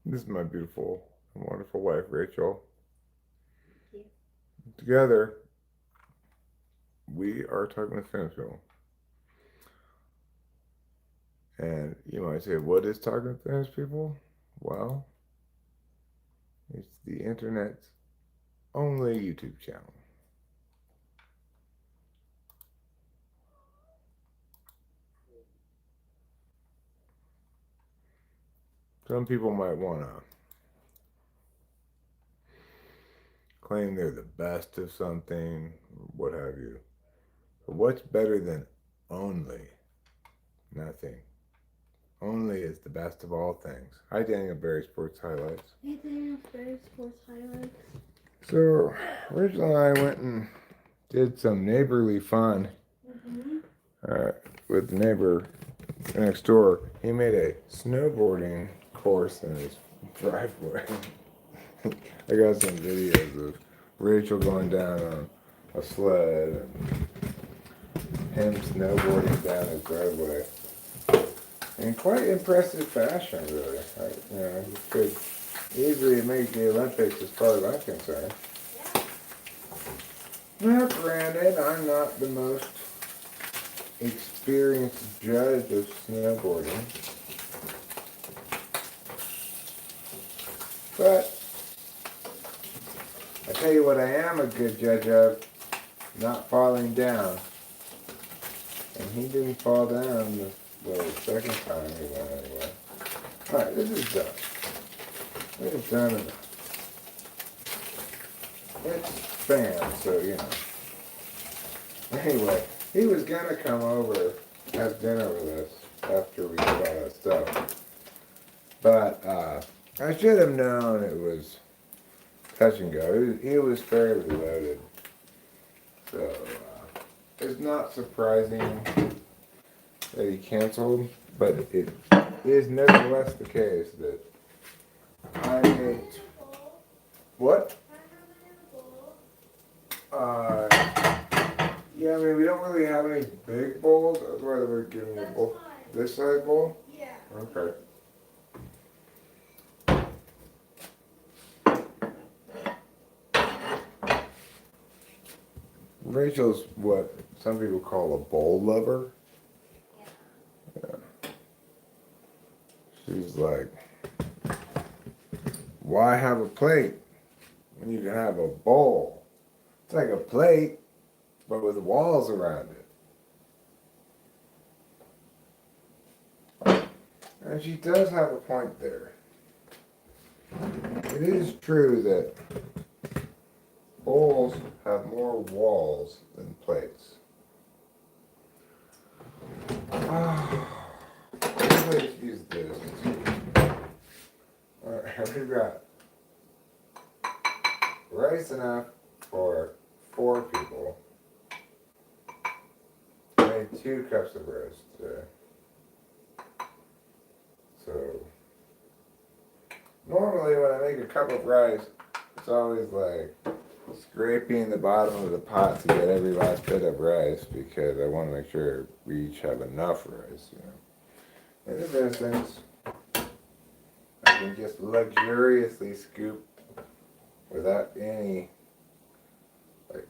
This is my beautiful and wonderful wife, Rachel. Thank Together, we are talking with famous people. And you might say, what is talking with famous people? Well, it's the internet's only YouTube channel. Some people might want to claim they're the best of something, what have you. But what's better than only? Nothing. Only is the best of all things. Hi, Daniel Barry Sports Highlights. Hey there, Barry Sports Highlights. So, Rachel and I went and did some neighborly fun with the neighbor next door. He made a snowboarding course in his driveway. I got some videos of Rachel going down on a sled and him snowboarding down his driveway in quite impressive fashion, really. He could easily make the Olympics as far as I'm concerned. Now, granted, I'm not the most experienced judge of snowboarding, but I tell you what I am a good judge of, not falling down. And he didn't fall down the second time he went anyway. Alright, this is done. This is done enough. It's spam, so you know. Anyway, he was gonna come over, have dinner with us after we did all that stuff. But I should have known it was touch and go. He was fairly loaded. So it's not surprising that he canceled, but it is nevertheless the case that I ate. What? Yeah, I mean, we don't really have any big bowls. That's why they were giving me a bowl. This size bowl? Yeah. Okay. Rachel's what some people call a bowl lover. Yeah. She's like, why have a plate when you can have a bowl? It's like a plate, but with walls around it. And she does have a point there. It is true that bowls have more walls than plates. Let's use this. Alright, we've got rice enough for 4 people. I made 2 cups of rice today. So, normally when I make a cup of rice, it's always like scraping the bottom of the pot to get every last bit of rice because I want to make sure we each have enough rice, you know. In this instance, I can just luxuriously scoop without any like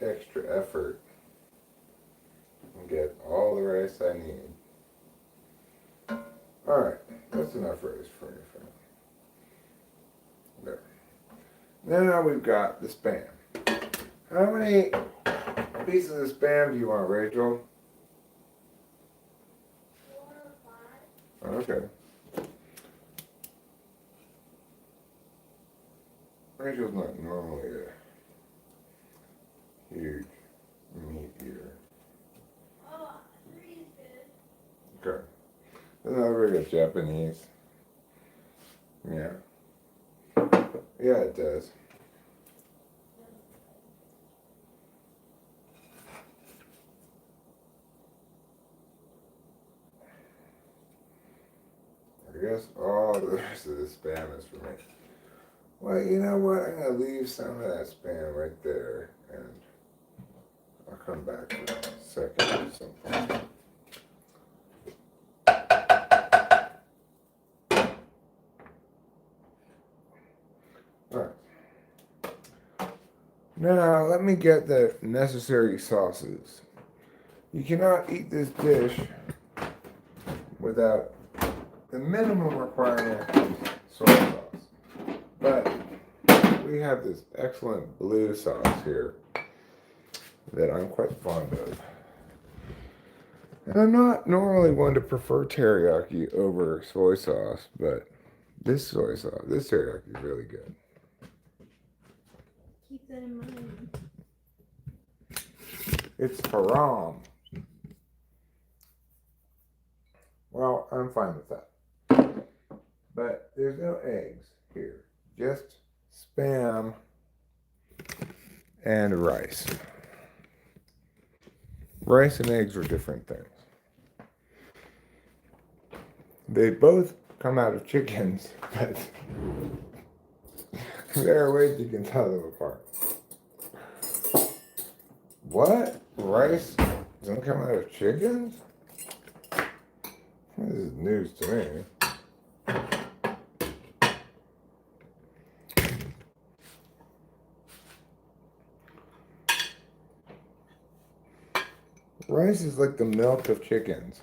extra effort and get all the rice I need. Alright, that's enough rice for your family. There. Now we've got the Spam. How many pieces of Spam do you want, Rachel? 4 or 5. Okay. Rachel's not normally a huge meat eater. Oh, 3 is good. Okay. Doesn't that look like Japanese? Yeah. Yeah, it does. I guess all the rest of the Spam is for me. Well, you know what? I'm going to leave some of that Spam right there, and I'll come back in a second at some point. Now, let me get the necessary sauces. You cannot eat this dish without the minimum requirement of soy sauce. But we have this excellent blue sauce here that I'm quite fond of. And I'm not normally one to prefer teriyaki over soy sauce, but this teriyaki is really good. Keep that in mind. It's haram. Well, I'm fine with that. But there's no eggs here. Just Spam and rice. Rice and eggs are different things. They both come out of chickens, but there are ways you can tell them apart. What? Rice doesn't come out of chickens? This is news to me. Rice is like the milk of chickens.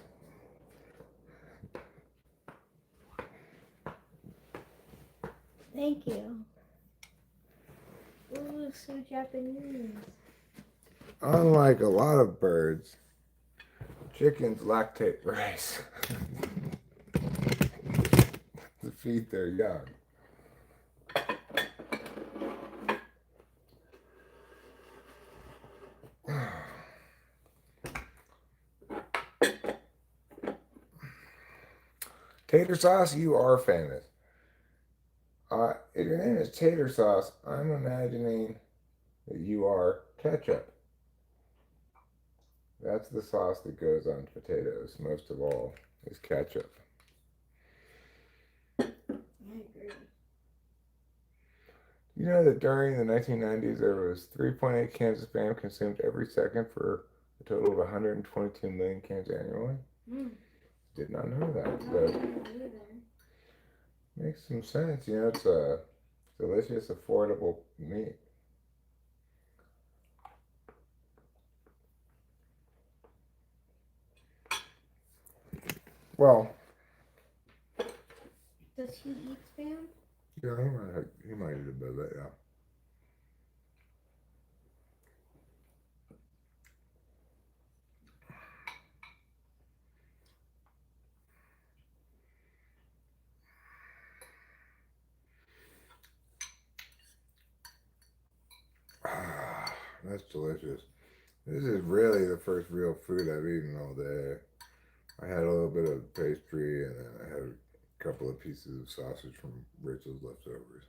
Thank you. Ooh, so Japanese. Unlike a lot of birds, chickens lactate rice to feed their young. Tater sauce, you are famous. If your name is tater sauce, I'm imagining that you are ketchup. That's the sauce that goes on potatoes, most of all, is ketchup. I agree. You know that during the 1990s, there was 3.8 cans of Spam consumed every second for a total of 122 million cans annually? Did not know that, but makes some sense. You know, it's a delicious, affordable meat. Well, does he eat Spam? Yeah, he might eat a bit of it, yeah. Ah, that's delicious. This is really the first real food I've eaten all day. I had a little bit of pastry and then I had a couple of pieces of sausage from Rachel's leftovers.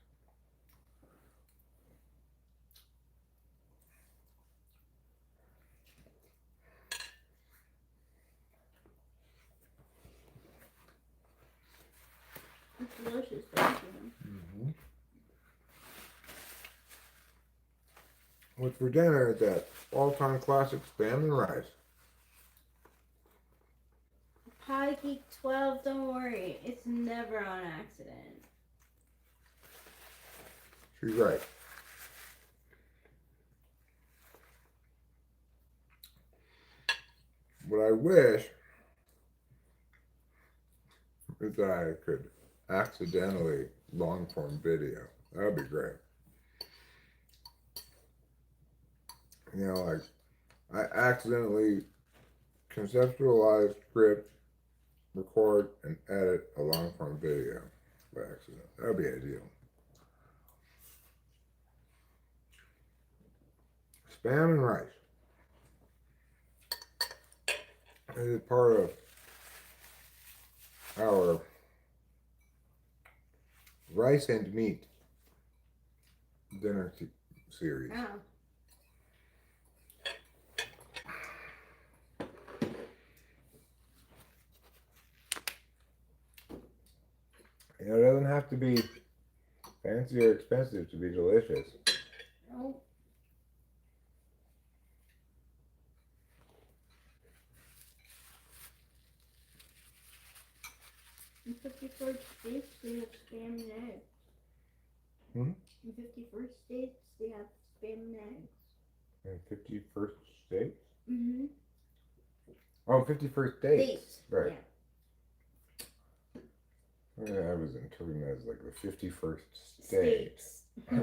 It's delicious, thank you. Mm-hmm. What's for dinner is that all-time classic Spam and rice. Potty Geek 12, don't worry. It's never on accident. She's right. What I wish is that I could accidentally long-form video. That would be great. You know, like, I accidentally conceptualize, script, record, and edit a long-form video by accident. That would be ideal. Spam and rice. It is part of our rice and meat dinner series. Oh. You know, it doesn't have to be fancy or expensive to be delicious. No. In 51st states, they have Spam and eggs. Hmm? In 51st states, they have Spam and eggs. And 51st states? Mm-hmm. Oh, 51st dates. Dates. Right. Yeah. Yeah, I was interpreting that as like the 51st state. I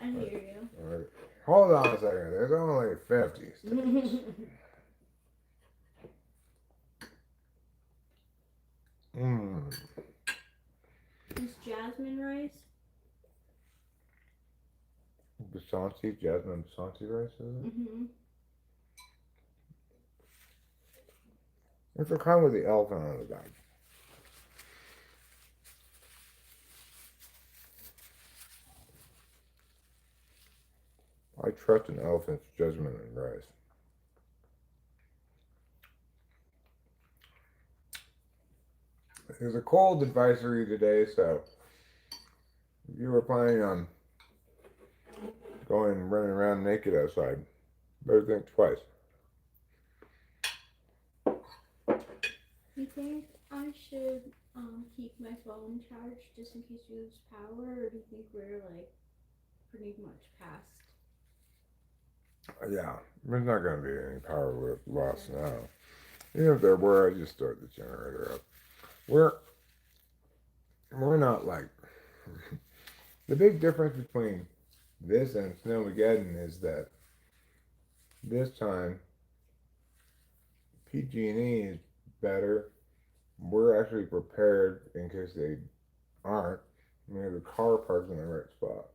hear you. Right. Hold on a second. There's only 50 states. Mmm. Is jasmine rice? Basanti, jasmine Basanti rice, is it? Mm-hmm. It's the kind with the elephant on the back. I trust an elephant's judgment in rice. There's a cold advisory today, so if you were planning on going and running around naked outside, better think twice. You think I should keep my phone charged just in case you lose power, or do you think we're like pretty much past? Yeah, there's not going to be any power loss now. Even if there were, I'd just start the generator up. We're not like the big difference between this and Snowmageddon is that this time PG&E is better. We're actually prepared in case they aren't. We have the car parked in the right spot.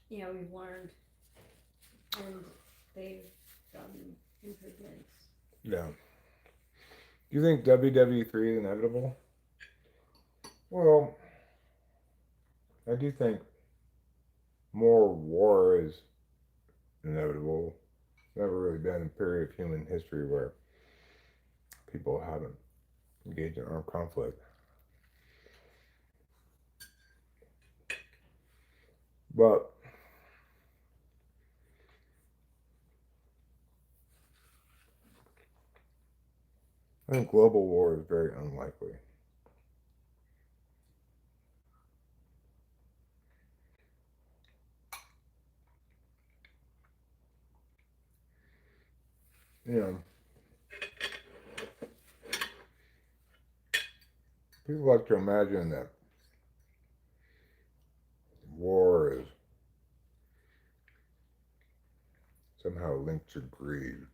Yeah, we've learned, and they've done improvements. Yeah. Do you think WW3 is inevitable? Well, I do think more war is inevitable. Never really been a period of human history where people haven't engaged in armed conflict. But I think global war is very unlikely. You know, people like to imagine that war is somehow linked to greed.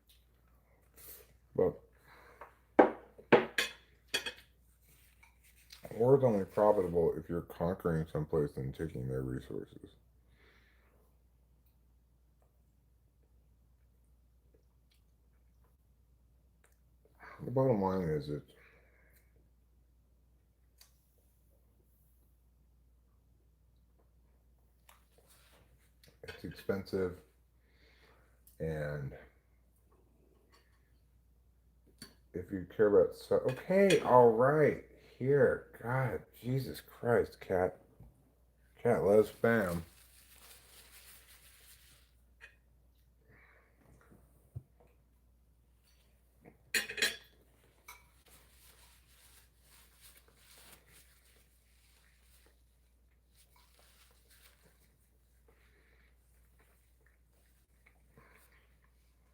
But war is only profitable if you're conquering someplace and taking their resources. The bottom line is it's expensive, and if you care about okay, all right, here, God, Jesus Christ, cat loves spam.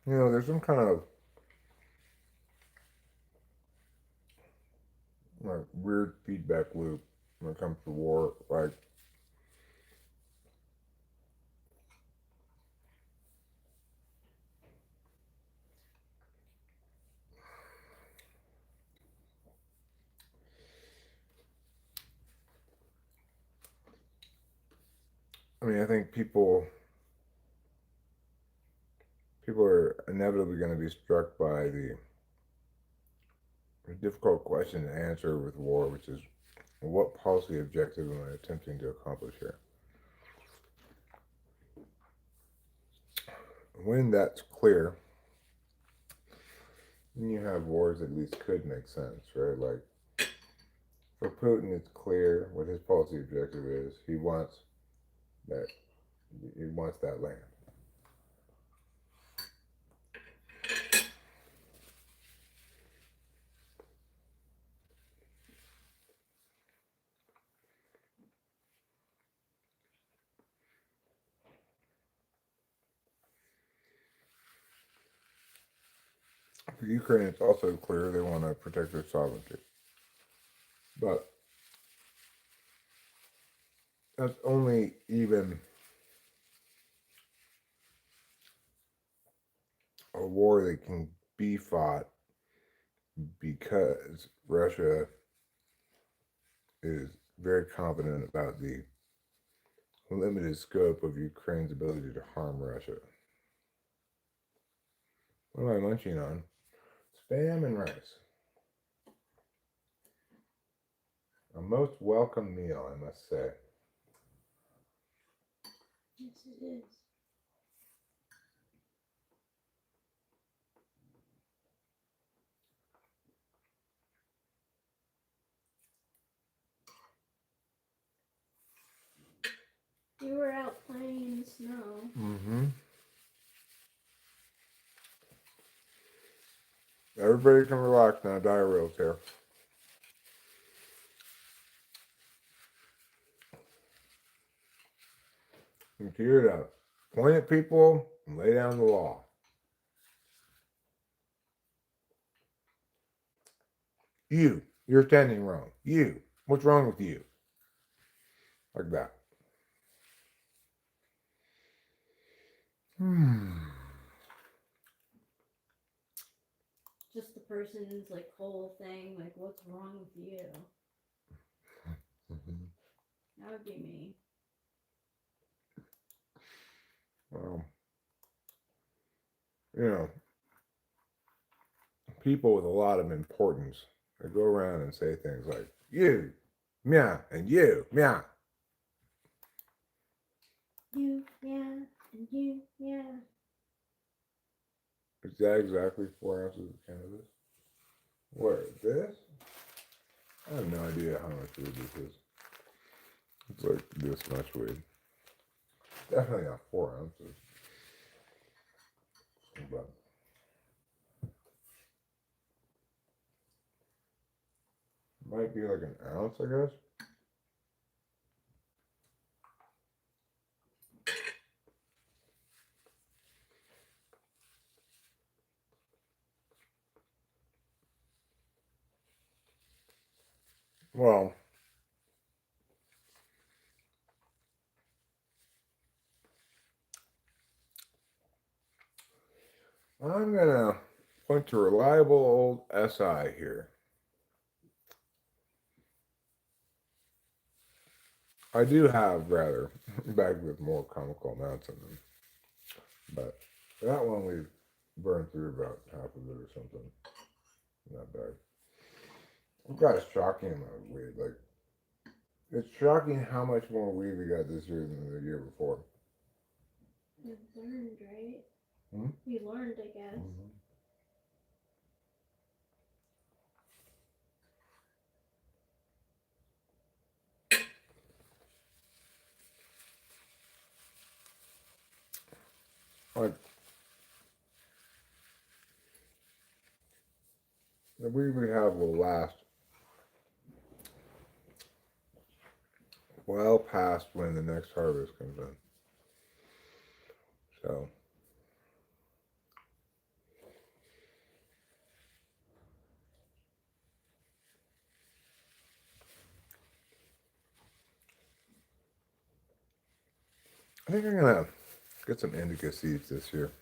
You know, there's some kind of like weird feedback loop when it comes to war. Like, I mean, I think people are inevitably going to be struck by the difficult question to answer with war, which is what policy objective am I attempting to accomplish here? When that's clear, then you have wars that at least could make sense, right? Like for Putin, it's clear what his policy objective is. He wants that. He wants that land. Ukraine, it's also clear they want to protect their sovereignty. But that's only even a war that can be fought because Russia is very confident about the limited scope of Ukraine's ability to harm Russia. What am I munching on? Spam and rice. A most welcome meal, I must say. Yes, it is. You were out playing in the snow. Mm-hmm. Everybody can relax now. Diarrhea's here. Continue to point at people and lay down the law. You're standing wrong. What's wrong with you? Like that. Just the person's like whole thing, like what's wrong with you? That would be me. Well, you know, people with a lot of importance, they go around and say things like, you, meow, and you, meow. You, yeah, and you, yeah. Is that exactly 4 ounces of cannabis? What, this? I have no idea how much weed this is. It's like this much weed. Definitely not 4 ounces. But might be like an ounce, I guess. Well, I'm gonna point to reliable old SI here. I do have rather bags with more comical amounts in them, but that one we've burned through about half of it or something in that bag. We've got a shocking amount of weed. Like, it's shocking how much more weed we got this year than the year before. You learned, right? Hmm? You learned, I guess. Mm-hmm. Like, the weed we have will last well past when the next harvest comes in. So, I think I'm gonna get some indica seeds this year.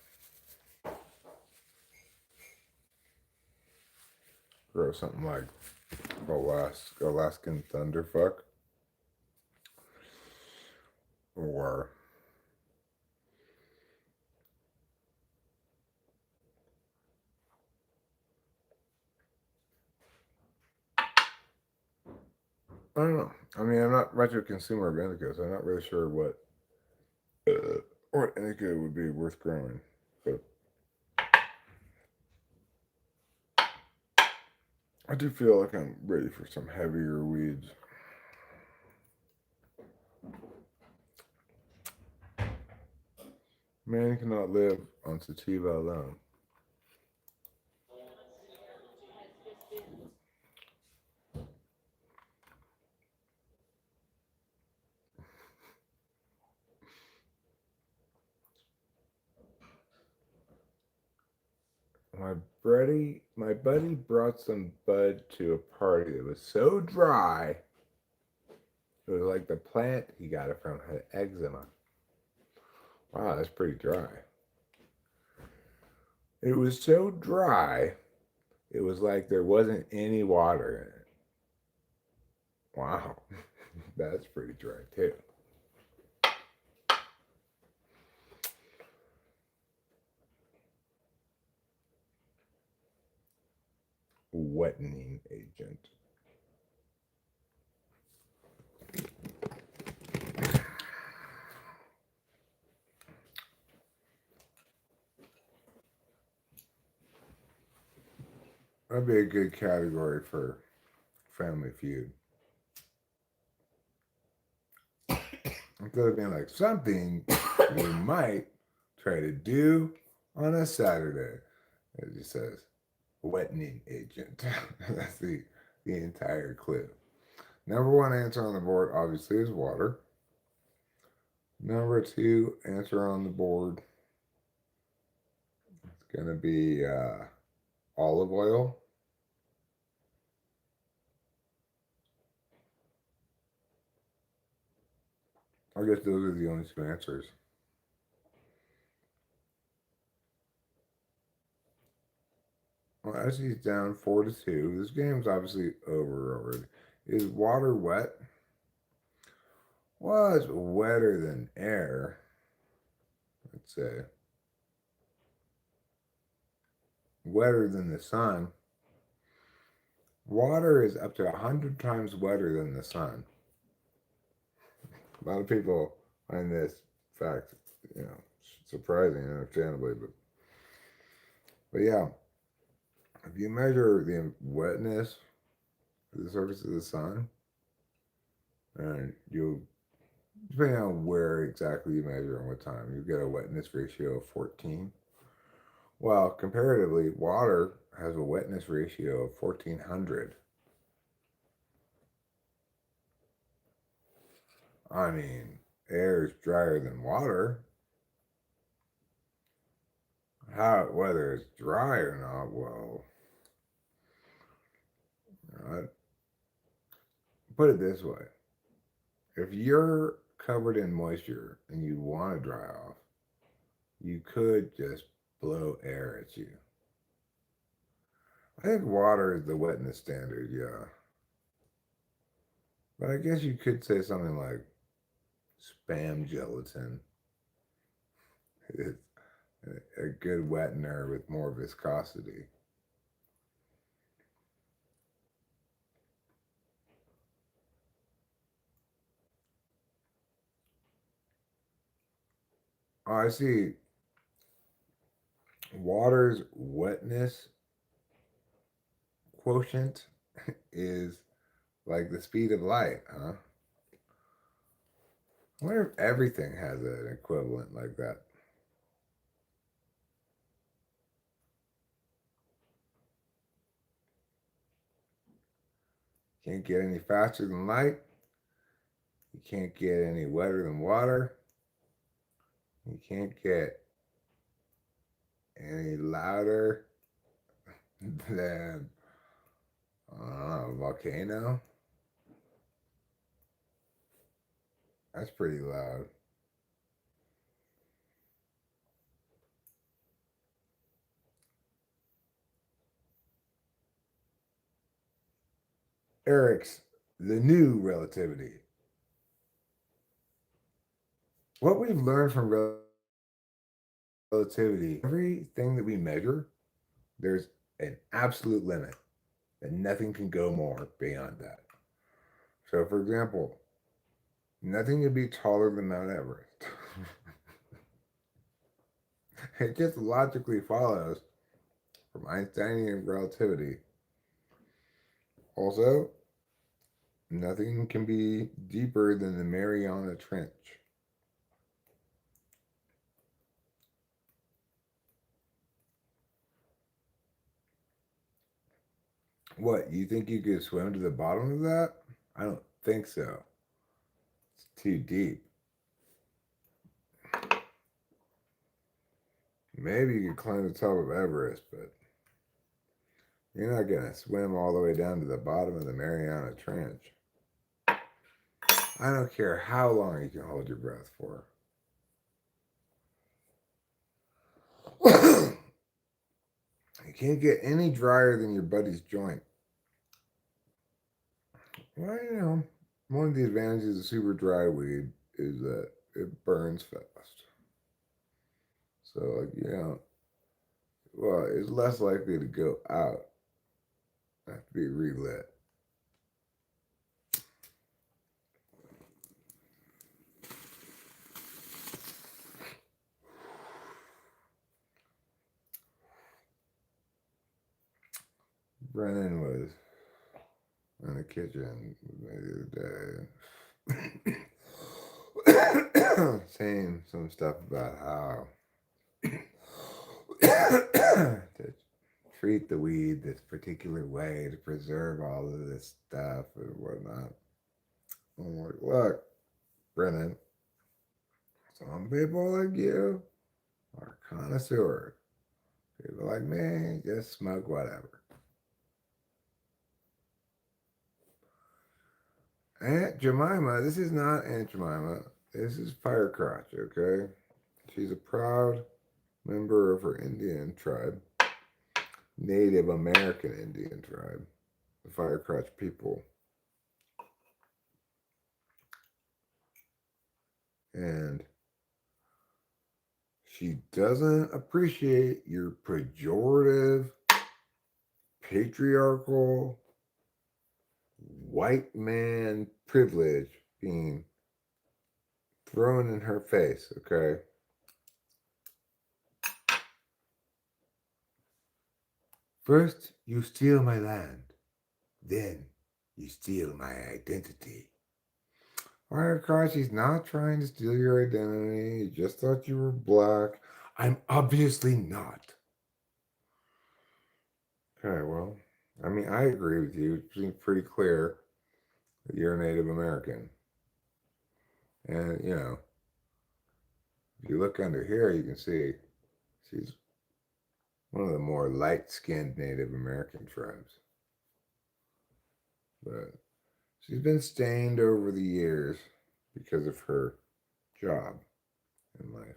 Grow something like Alaskan Thunderfuck. Or I don't know. I mean, I'm not much of a consumer of indica, so I'm not really sure what indica would be worth growing. But I do feel like I'm ready for some heavier weeds. Man cannot live on sativa alone. my buddy brought some bud to a party that was so dry. It was like the plant he got it from had eczema. Wow, that's pretty dry. It was so dry, it was like there wasn't any water in it. Wow, that's pretty dry too. Wettening agent. That'd be a good category for Family Feud. Instead of being like something you might try to do on a Saturday, it just says wettening agent. That's the entire clue. Number one answer on the board obviously is water. Number two answer on the board is going to be olive oil. I guess those are the only two answers. Well, as he's down 4-2, this game's obviously over already. Is water wet? Well, it's wetter than air, let's say. Wetter than the sun. Water is up to 100 times wetter than the sun. A lot of people find this fact, surprising, understandably, but yeah, if you measure the wetness of the surface of the sun, and you, depending on where exactly you measure and what time, you get a wetness ratio of 14. Well, comparatively, water has a wetness ratio of 1400. I mean, air is drier than water. Whether it's dry or not, well, put it this way. If you're covered in moisture and you want to dry off, you could just blow air at you. I think water is the wetness standard, yeah. But I guess you could say something like spam gelatin is a good wettener with more viscosity. Oh, I see. Water's wetness quotient is like the speed of light, huh? I wonder if everything has an equivalent like that. Can't get any faster than light. You can't get any wetter than water. You can't get any louder than a volcano. That's pretty loud. Eric's The New Relativity. What we've learned from relativity, everything that we measure, there's an absolute limit, and nothing can go more beyond that. So, for example, nothing can be taller than Mount Everest. It just logically follows from Einsteinian relativity. Also, nothing can be deeper than the Mariana Trench. What, you think you could swim to the bottom of that? I don't think so. It's too deep. Maybe you could climb the top of Everest, but You're not going to swim all the way down to the bottom of the Mariana Trench. I don't care how long you can hold your breath for. You can't get any drier than your buddy's joint. Well, you know, one of the advantages of super dry weed is that it burns fast. So, like, you know, well, it's less likely to go out, have to be relit. Brennan was in the kitchen the other day saying some stuff about how to treat the weed this particular way to preserve all of this stuff and whatnot. I'm like, look, Brennan, some people like you are connoisseurs. People like me just smoke whatever. Aunt Jemima, this is not Aunt Jemima. This is Firecrotch, okay? She's a proud member of her Indian tribe, Native American Indian tribe, the Firecrotch people. And she doesn't appreciate your pejorative, patriarchal, white man privilege being thrown in her face, okay? First, you steal my land. Then, you steal my identity. Firecrotch, he's not trying to steal your identity. He just thought you were black. I'm obviously not. Okay, well, I mean, I agree with you. It seems pretty clear that you're a Native American. And, you know, if you look under here, you can see she's one of the more light-skinned Native American tribes. But she's been stained over the years because of her job in life.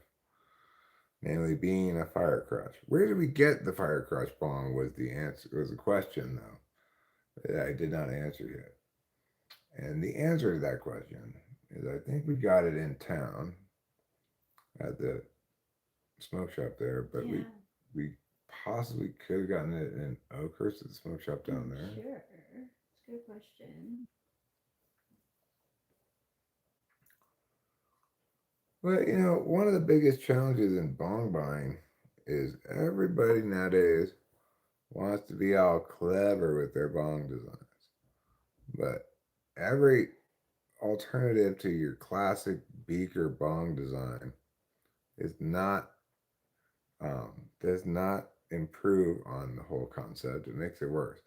Namely being a firecrotch. Where did we get the firecrotch bong was the answer, was the question though, that I did not answer yet. And the answer to that question is I think we got it in town at the smoke shop there, but Yeah. we possibly could have gotten it in Oakhurst at the smoke shop down there. Sure. That's a good question. But you know, one of the biggest challenges in bong buying is everybody nowadays wants to be all clever with their bong designs. But every alternative to your classic beaker bong design is not does not improve on the whole concept. It makes it worse.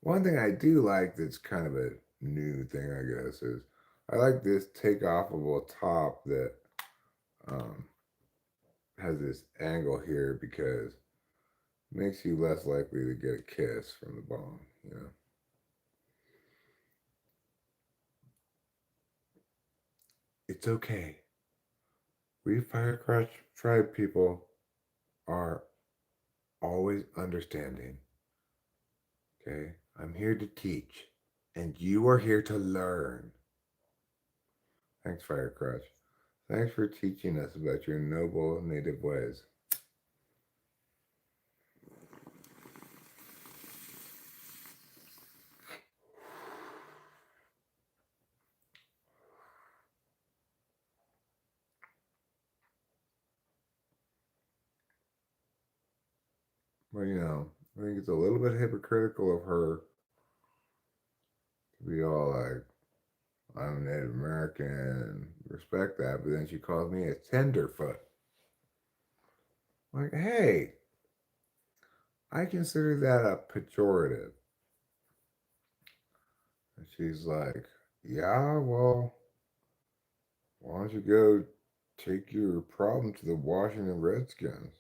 One thing I do like that's kind of a new thing, I guess, is I like this take-offable top that um, has this angle here because it makes you less likely to get a kiss from the bong, you know. It's okay. We Firecrotch tribe people are always understanding. Okay? I'm here to teach, and you are here to learn. Thanks, Firecrotch. Thanks for teaching us about your noble native ways. Well, you know, I think it's a little bit hypocritical of her to be all like, I'm Native American and respect that, but then she calls me a tenderfoot. Like, hey, I consider that a pejorative. And she's like, yeah, well, why don't you go take your problem to the Washington Redskins?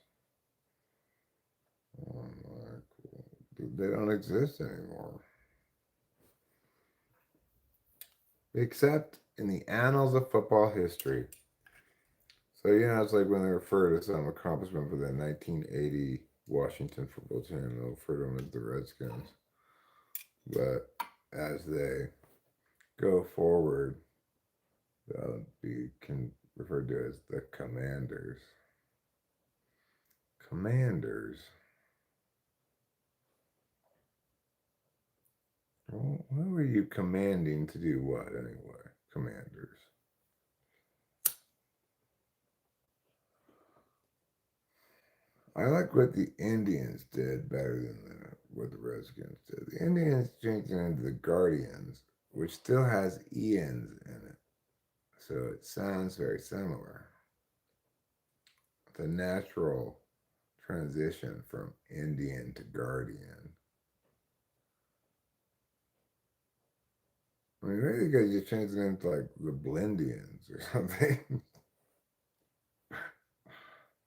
I'm like, They don't exist anymore. Except in the annals of football history. So, it's like when they refer to some accomplishment for the 1980 Washington football team, they'll refer to them as the Redskins. But as they go forward, they'll be referred to as the Commanders. Commanders. Well, who were you commanding to do what anyway? Commanders. I like what the Indians did better than what the Redskins did. The Indians changed it into the Guardians, which still has Ians in it. So it sounds very similar. The natural transition from Indian to Guardian. I mean, maybe you could just change the name to like the Blindians or something.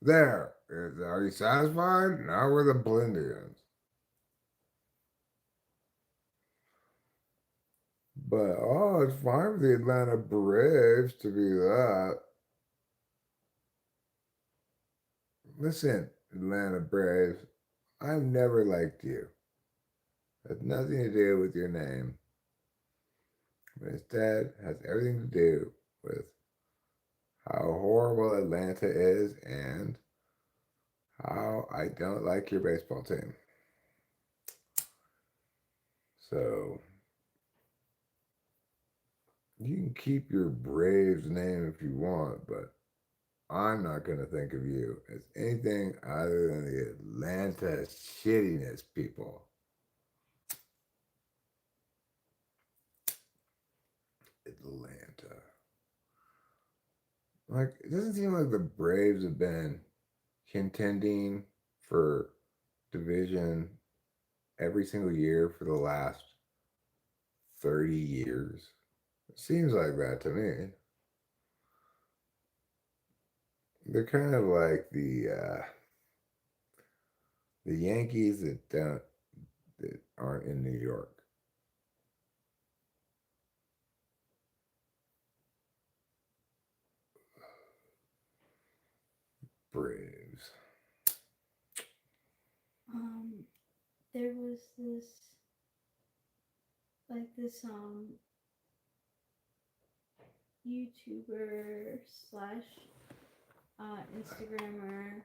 There. Are you satisfied? Now we're the Blindians. But, it's fine for the Atlanta Braves to be that. Listen, Atlanta Braves, I've never liked you. It has nothing to do with your name. But instead, has everything to do with how horrible Atlanta is and how I don't like your baseball team. So, you can keep your Braves name if you want, but I'm not going to think of you as anything other than the Atlanta shittiness people. Atlanta. Like, it doesn't seem like the Braves have been contending for division every single year for the last 30 years. It seems like that to me. They're kind of like the Yankees that aren't in New York. Braves. There was this YouTuber slash Instagrammer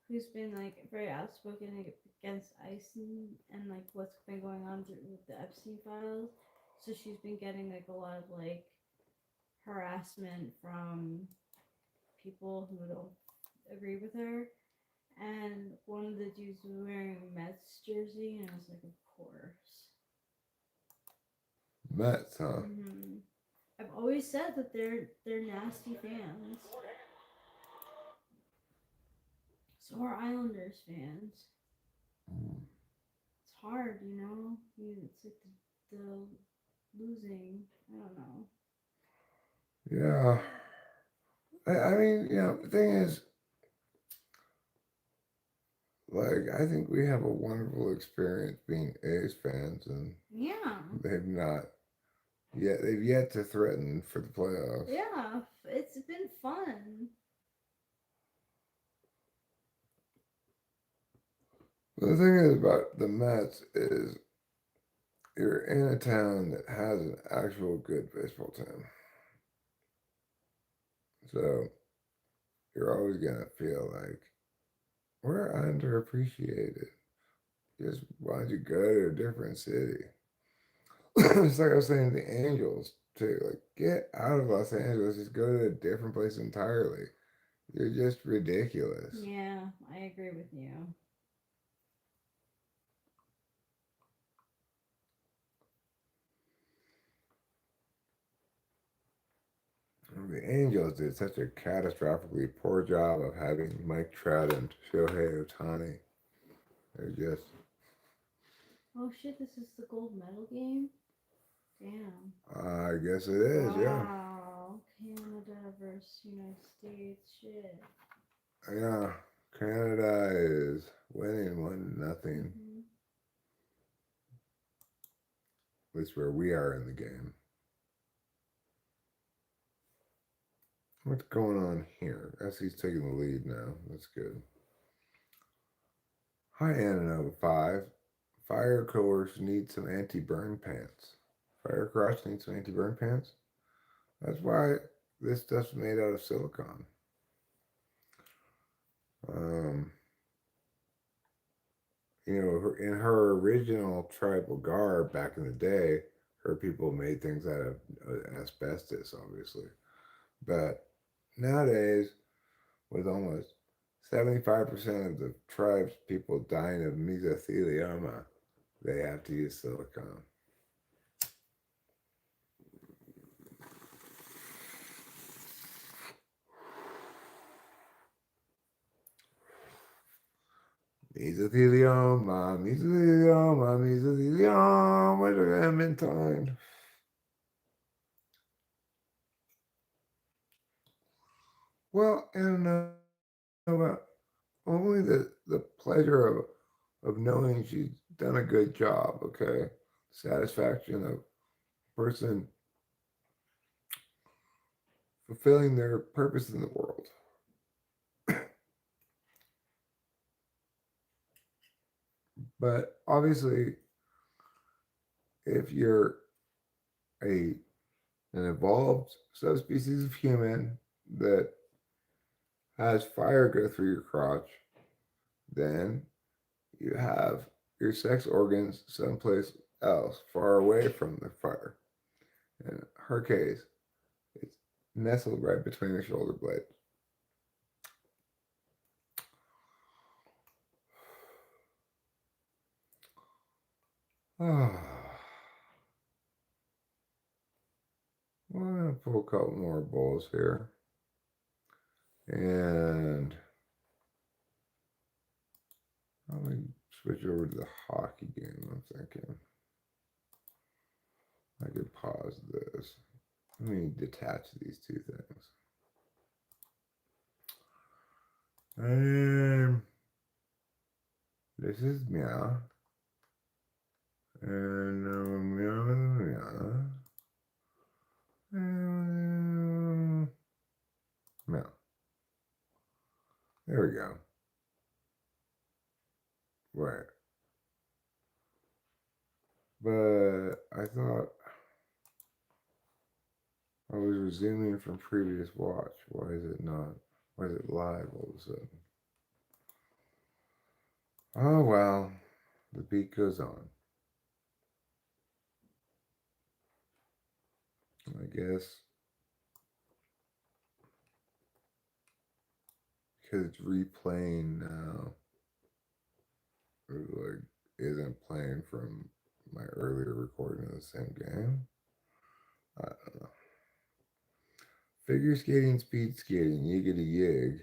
who's been like very outspoken against ICE and like what's been going on with the Epstein files. So she's been getting like a lot of like harassment from people who don't agree with her. And one of the dudes was wearing a Mets jersey, and I was like, of course. Mets, huh? Mm-hmm. I've always said that they're nasty fans. So are Islanders fans. Mm. It's hard, you know. It's like the losing. I don't know. Yeah. I mean, the thing is, like, I think we have a wonderful experience being A's fans, and Yeah. they've yet to threaten for the playoffs. Yeah, it's been fun. The thing is about the Mets is you're in a town that has an actual good baseball team. So you're always going to feel like we're underappreciated. Just why don't you go to a different city? It's like I was saying to the Angels, too. Like, get out of Los Angeles. Just go to a different place entirely. You're just ridiculous. Yeah, I agree with you. The Angels did such a catastrophically poor job of having Mike Trout and Shohei Ohtani. They're just. Oh shit, this is the gold medal game? Damn. I guess it is, yeah. Wow. Canada versus United States. Shit. Yeah, Canada is winning 1-0. Mm-hmm. least where we are in the game. What's going on here? SC's taking the lead now. That's good. Hi, Anna 5. Fire course needs some anti-burn pants. Fire crotch needs some anti-burn pants? That's why this stuff's made out of silicone. In her original tribal garb back in the day, her people made things out of asbestos, obviously. But nowadays, with almost 75% of the tribe's people dying of mesothelioma, they have to use silicone. Mesothelioma, mesothelioma, mesothelioma. What do I have in time? Well, and only the pleasure of knowing she's done a good job, okay? Satisfaction of person fulfilling their purpose in the world. But obviously, if you're an evolved subspecies of human that has fire go through your crotch, then you have your sex organs someplace else, far away from the fire. In her case, it's nestled right between the shoulder blades. I'm going to pull a couple more bowls here. And let me switch over to the hockey game, I'm thinking. I could pause this. Let me detach these two things. This is meow. And meow, meow. And meow. There we go. Right. But I thought I was resuming from previous watch. Why is it not? Why is it live all of a sudden? Oh well, the beat goes on. I guess because it's replaying now, it like isn't playing from my earlier recording of the same game. I don't know. Figure skating, speed skating, yiggity yig.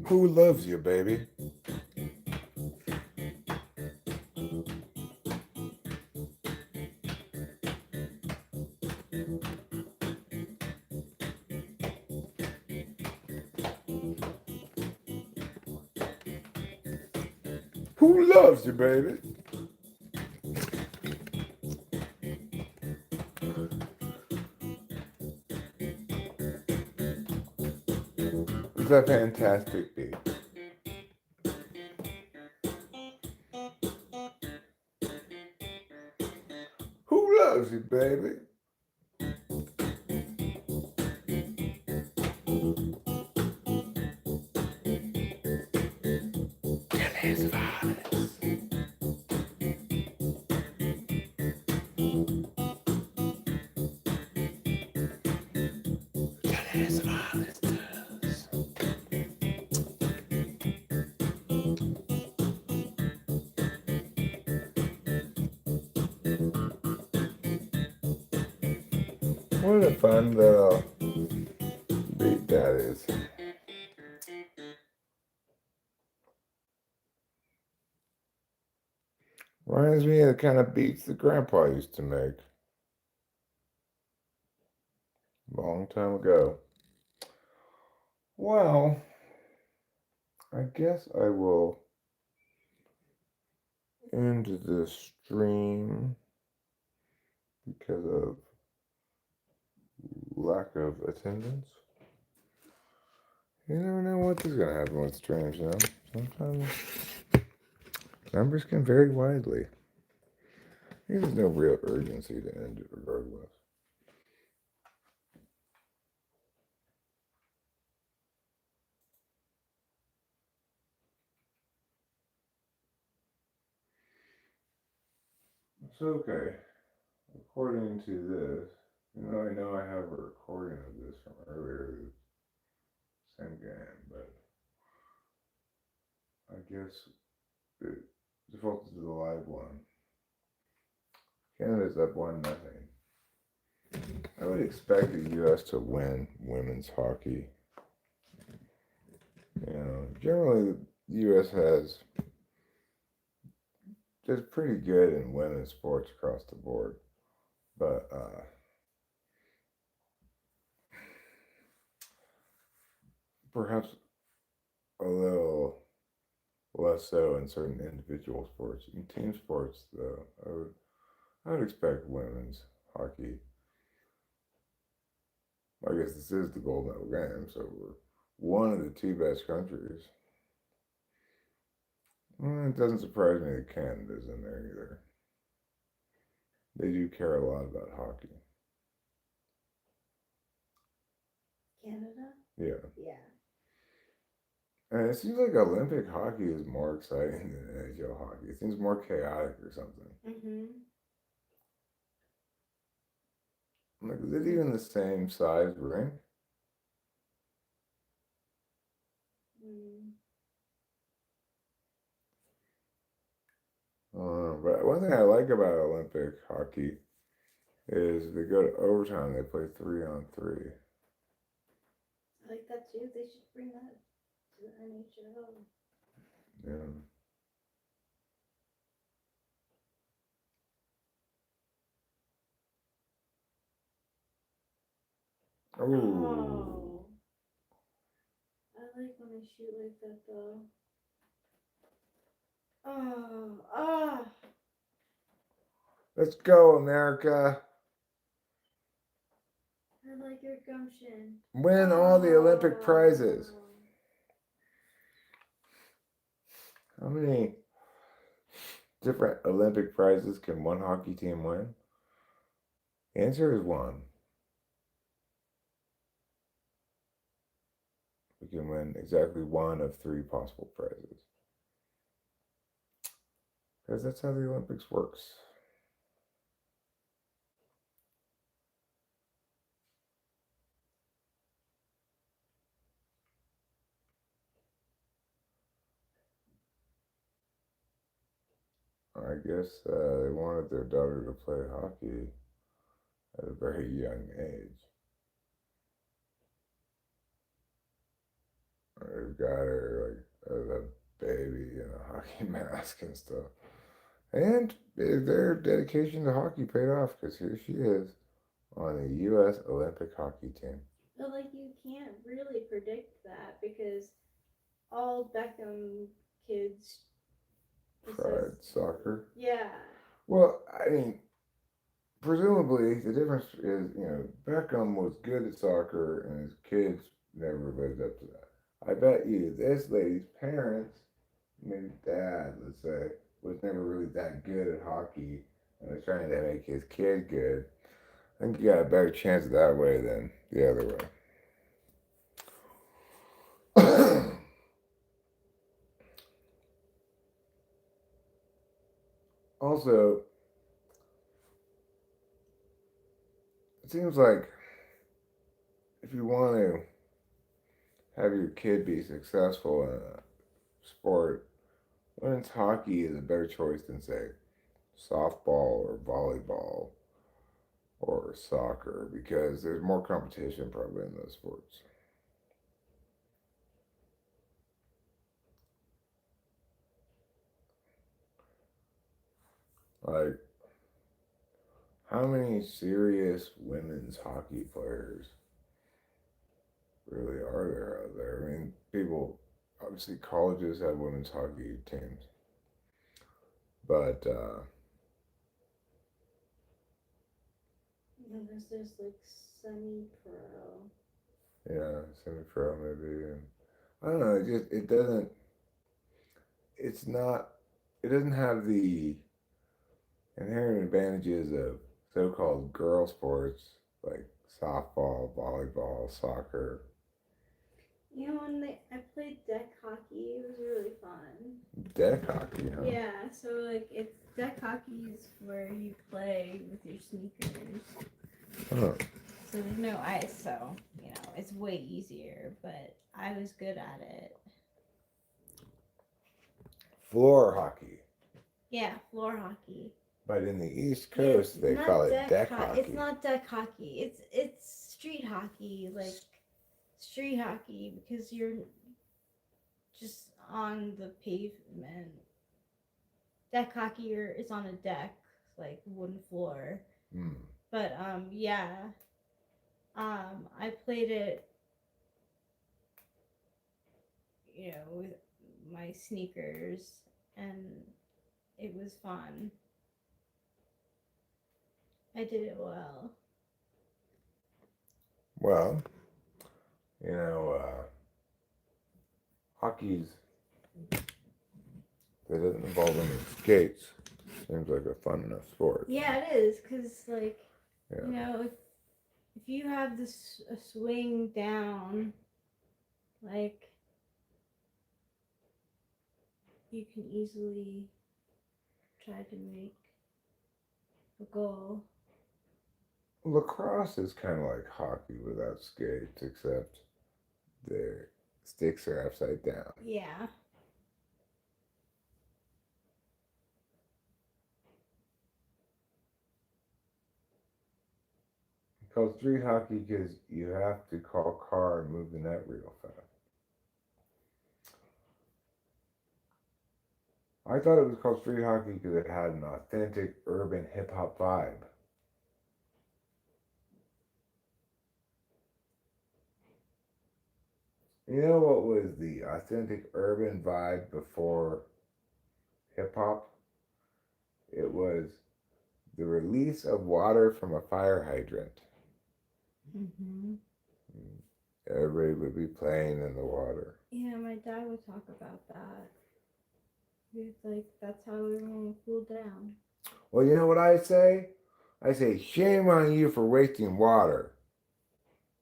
Who loves you, baby? Who loves you, baby? It's a fantastic beat. loves you, baby. Jealous violence. Jealous violence does. What a fun little beat that is. Reminds me of the kind of beats that Grandpa used to make. A long time ago. Well, I guess I will end this stream because of lack of attendance. You never know what is going to happen with streams, you know? Sometimes numbers can vary widely. There's no real urgency to end it regardless. It's okay. According to this, I know I have a recording of this from earlier, the same game, but I guess it defaulted to the live one. Canada's up 1-0. I would expect the U.S. to win women's hockey. Generally the U.S. does pretty good in women's sports across the board, but perhaps a little less so in certain individual sports. In team sports, though, I would expect women's hockey. I guess this is the gold medal game, so we're one of the two best countries. It doesn't surprise me that Canada's in there either. They do care a lot about hockey. Canada? Yeah. Yeah. And it seems like Olympic hockey is more exciting than NHL hockey. It seems more chaotic or something. Mm-hmm. Like, is it even the same size rink? But one thing I like about Olympic hockey is they go to overtime. They play 3-on-3. I like that too. They should bring that to the NHL. Yeah. Oh. I like when they shoot like that though. Oh. Let's go, America. I like your gumption. Win all the Olympic prizes. How many different Olympic prizes can one hockey team win? The answer is one. We can win exactly one of 3 possible prizes. Because that's how the Olympics works. I guess they wanted their daughter to play hockey at a very young age. They've got her like as a baby in a hockey mask and stuff. And their dedication to hockey paid off because here she is on the U.S. Olympic hockey team. But like you can't really predict that because all Beckham kids Tried soccer. Yeah. Well, I mean, presumably the difference is, Beckham was good at soccer and his kids never lived up to that. I bet you this lady's parents, maybe dad, let's say, was never really that good at hockey, and is trying to make his kid good, I think you got a better chance that way than the other way. Also, it seems like if you want to have your kid be successful in a sport, women's hockey is a better choice than, say, softball or volleyball or soccer because there's more competition probably in those sports. Like, how many serious women's hockey players really are there out there? I mean, people, obviously, colleges have women's hockey teams, but And there's like semi-pro. yeah, semi-pro maybe, and I don't know. It doesn't. It's not. It doesn't have the inherent advantages of so-called girl sports like softball, volleyball, soccer. You know, I played deck hockey, it was really fun. Deck hockey, huh? Yeah, so like it's deck hockey is where you play with your sneakers. Huh. So there's no ice, so you know it's way easier. But I was good at it. Floor hockey. Yeah, floor hockey. But in the East Coast, they call it deck hockey. It's not deck hockey. It's street hockey, like street hockey, because you're just on the pavement. Deck hockey, it's on a deck, like wooden floor. Mm. But yeah, I played it, you know, with my sneakers, and it was fun. I did it well. Well, you know, hockey's that doesn't involve any skates. Seems like a fun enough sport. Yeah, it is, cause like, Yeah. you know, if you have this a swing down, like you can easily try to make a goal. Lacrosse is kind of like hockey without skates, except the sticks are upside down. Yeah. It's called street hockey because you have to call a car and move the net real fast. I thought it was called street hockey because it had an authentic urban hip hop vibe. You know what was the authentic urban vibe before hip hop? It was the release of water from a fire hydrant. Mhm. Everybody would be playing in the water. Yeah, my dad would talk about that. He's like, that's how everyone cooled down. Well, you know what I say? I say, shame on you for wasting water.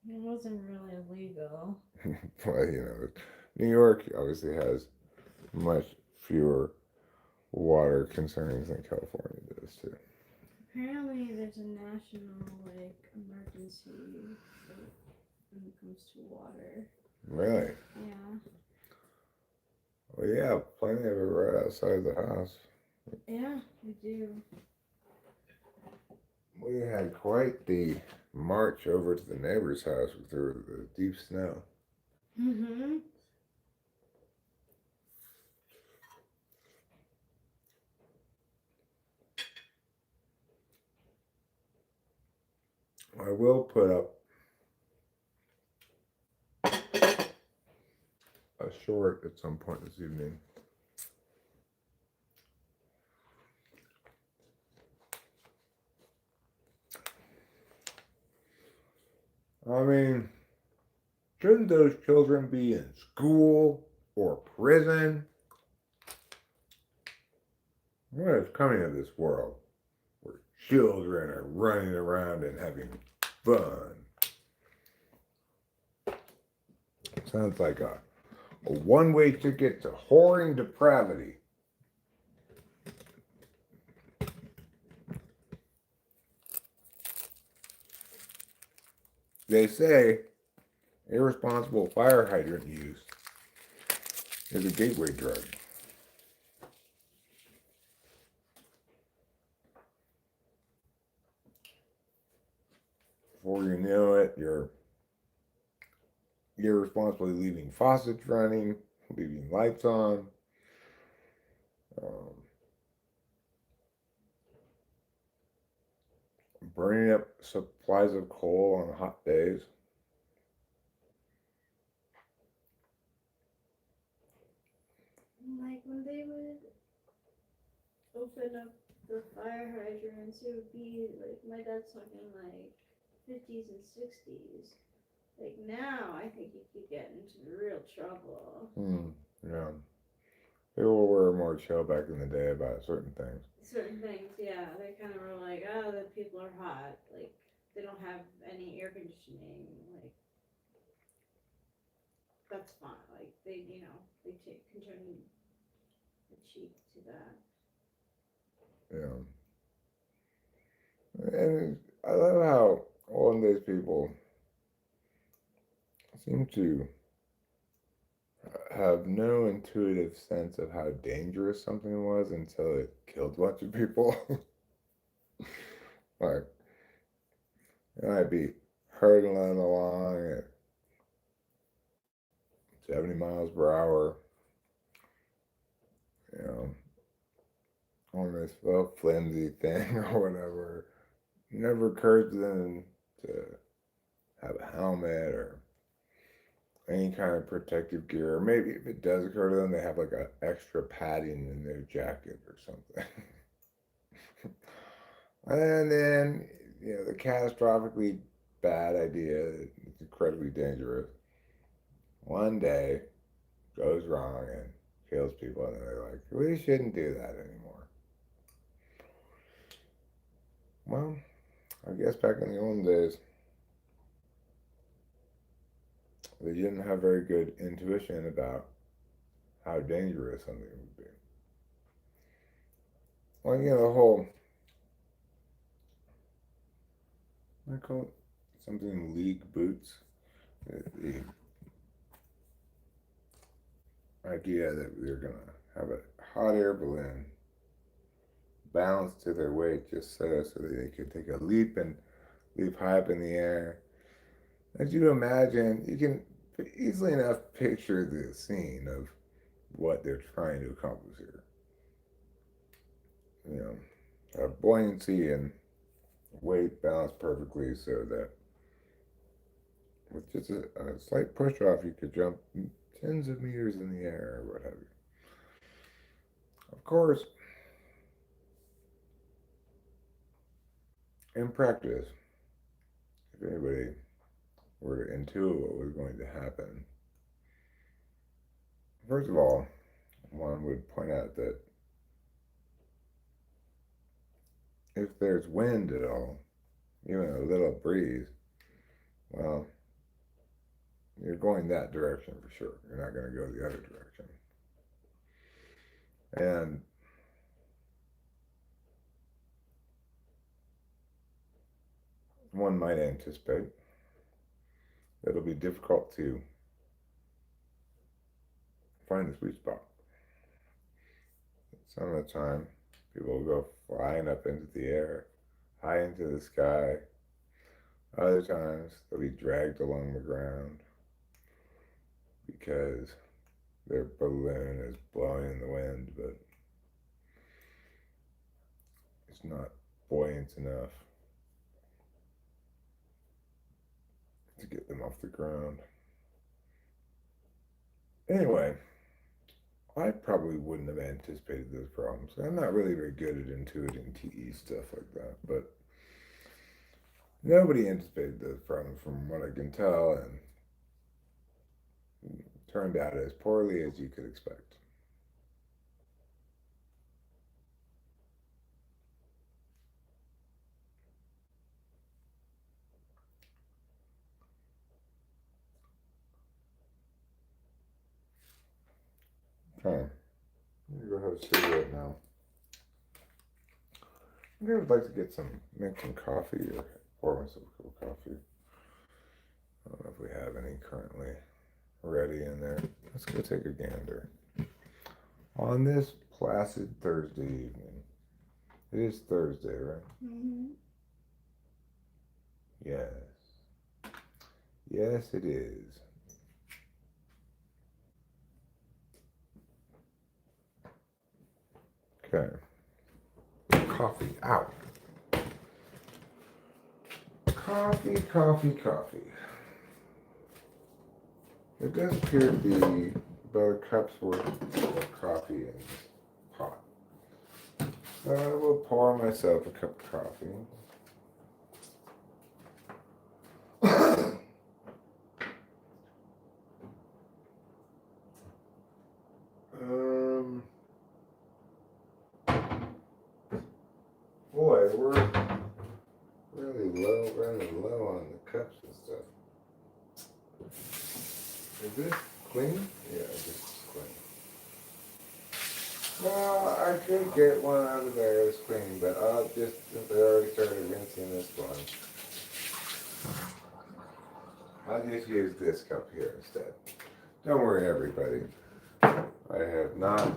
It wasn't really illegal. Well, you know, New York obviously has much fewer water concerns than California does too. Apparently, there's a national like emergency when it comes to water. Really? Yeah. Well, yeah, plenty of it right outside the house. Yeah, we do. We had quite the march over to the neighbor's house through the deep snow. Mm-hmm. I will put up a short at some point this evening. I mean, shouldn't those children be in school or prison? What is coming of this world where children are running around and having fun. Sounds like a one-way ticket to whoring depravity. They say irresponsible fire hydrant use is a gateway drug. Before you know it, you're irresponsibly leaving faucets running, leaving lights on, um, burning up supplies of coal on hot days. Like when they would open up the fire hydrants, it would be like my dad's talking like 50s and 60s. Like now, I think you could get into real trouble. Yeah. People were more chill back in the day about certain things. Certain things, yeah, they kind of were like, oh, the people are hot. Like they don't have any air conditioning. Like that's fine. Like they, they can turn the cheek to that. Yeah. And I love how olden days people seem to have no intuitive sense of how dangerous something was until it killed a bunch of people. Like, you might be hurtling along at 70 miles per hour, you know, on this little flimsy thing or whatever. It never occurs to them to have a helmet or any kind of protective gear. Or maybe if it does occur to them, they have like an extra padding in their jacket or something. And then, the catastrophically bad idea, it's incredibly dangerous, one day goes wrong and kills people, and they're like, we shouldn't do that anymore. Well, I guess back in the olden days, they didn't have very good intuition about how dangerous something would be. Well, the whole, I call it something league boots. The idea that they're going to have a hot air balloon balanced to their weight just so that they could take a leap and leap high up in the air. As you imagine, you can easily enough picture the scene of what they're trying to accomplish here. Buoyancy and weight balanced perfectly so that with just a slight push off, you could jump tens of meters in the air or what have you. Of course, in practice, if anybody were to intuit what was going to happen, first of all, one would point out that if there's wind at all, even a little breeze, well, you're going that direction for sure. You're not going to go the other direction. And one might anticipate that it'll be difficult to find the sweet spot. Some of the time, people will go flying up into the air, high into the sky. Other times, they'll be dragged along the ground because their balloon is blowing in the wind, but it's not buoyant enough to get them off the ground. Anyway, I probably wouldn't have anticipated those problems. I'm not really very good at intuiting TE stuff like that, but nobody anticipated those problems from what I can tell, and turned out as poorly as you could expect. Okay. I'm gonna go have a cigarette now. I think I would like to make some coffee or pour myself a cup of coffee. I don't know if we have any currently ready in there. Let's go take a gander. On this placid Thursday evening. It is Thursday, right? Mm-hmm. Yes. Yes, it is. Okay. Coffee. Ow. Coffee, coffee, coffee. It does appear to be about a cup's worth of coffee in this pot. So I will pour myself a cup of coffee. Boy, we're running low on the cups and stuff. Is this clean? Yeah, this is clean. Well, I could get one out of there that's clean, but I'll just, since I already started rinsing this one, I'll just use this cup here instead. Don't worry, everybody. I have not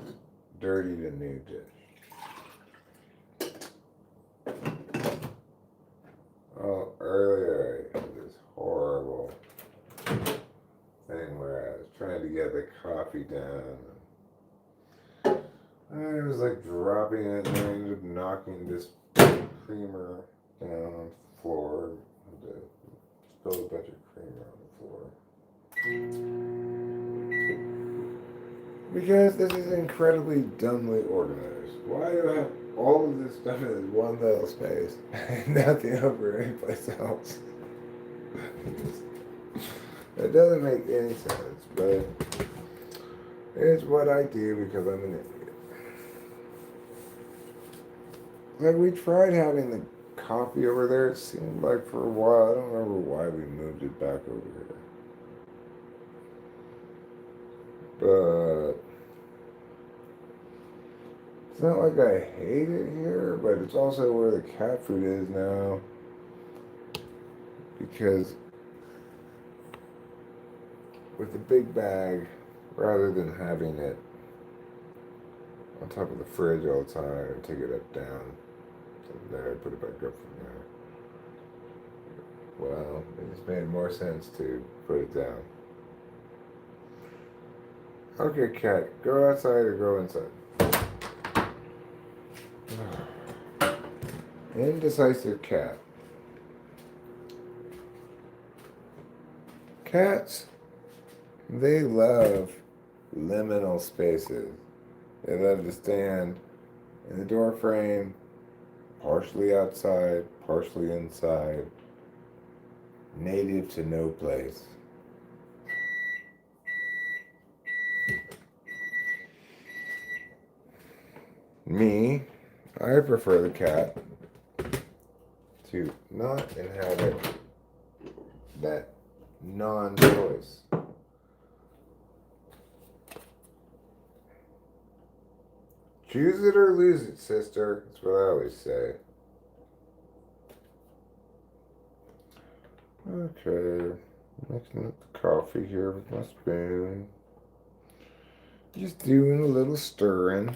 dirtied a new dish. Oh, earlier I had this horrible thing where I was trying to get the coffee down. I was like dropping it and I ended up knocking this creamer down on the floor. And spilled a bunch of creamer on the floor. Because this is incredibly dumbly organized. Why do I have all of this stuff in this one little space and nothing over anyplace else? It doesn't make any sense, but it's what I do because I'm an idiot. Like, we tried having the coffee over there, it seemed like for a while. I don't remember why we moved it back over here. But it's not like I hate it here, but it's also where the cat food is now. Because with the big bag, rather than having it on top of the fridge all the time and take it up down from there, put it back up from there. Well, it just made more sense to put it down. Okay, cat, go outside or go inside. Indecisive cat. Cats, they love liminal spaces. They love to stand in the door frame, partially outside, partially inside, native to no place. Me, I prefer the cat to not inhabit that non-choice. Choose it or lose it, sister. That's what I always say. Okay, mixing up the coffee here with my spoon. Just doing a little stirring.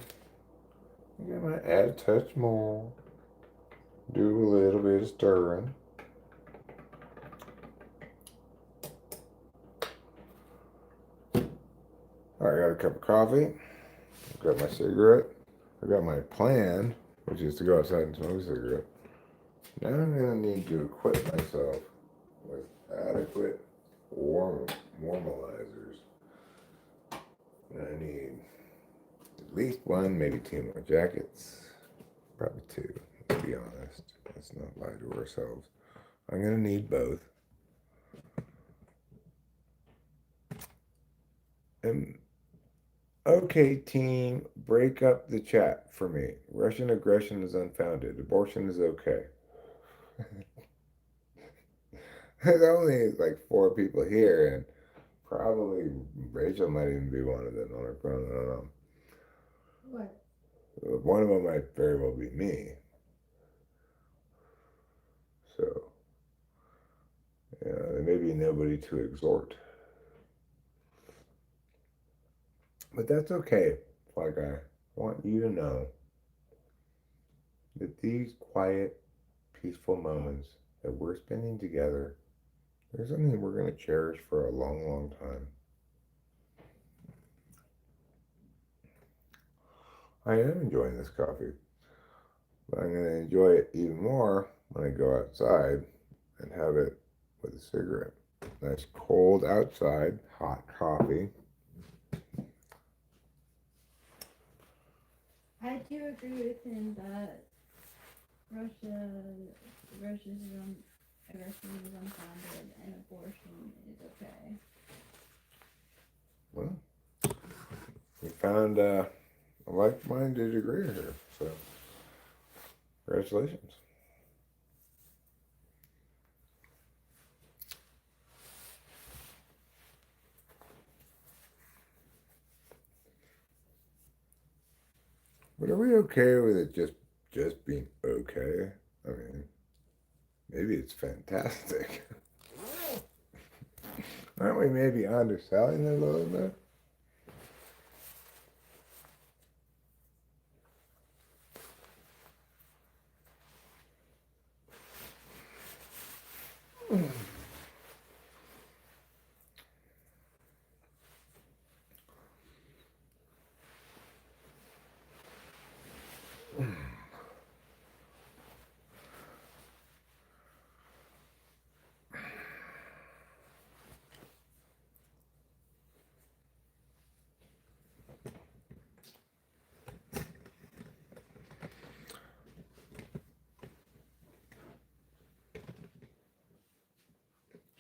I'm gonna add a touch more. Do a little bit of stirring. I got a cup of coffee. I've got my cigarette. I got my plan, which is to go outside and smoke a cigarette. Now I'm gonna need to equip myself with adequate warmalizers. I need at least one, maybe two more jackets. Probably two, to be honest. Let's not lie to ourselves. I'm gonna need both. Okay, team, break up the chat for me. Russian aggression is unfounded. Abortion is okay. There's only like 4 people here, and probably Rachel might even be one of them on her phone. I don't know. What? One of them might very well be me. So, there may be nobody to exhort. But that's okay. Like, I want you to know that these quiet, peaceful moments that we're spending together, there's something we're going to cherish for a long, long time. I am enjoying this coffee, but I'm going to enjoy it even more when I go outside and have it with a cigarette. Nice cold outside, hot coffee. I do agree with him that Russia's aggression is unfounded and abortion is okay. Well, we found a like-minded agreeer here, so congratulations. But are we okay with it just being okay? I mean, maybe it's fantastic. Aren't we maybe underselling it a little bit?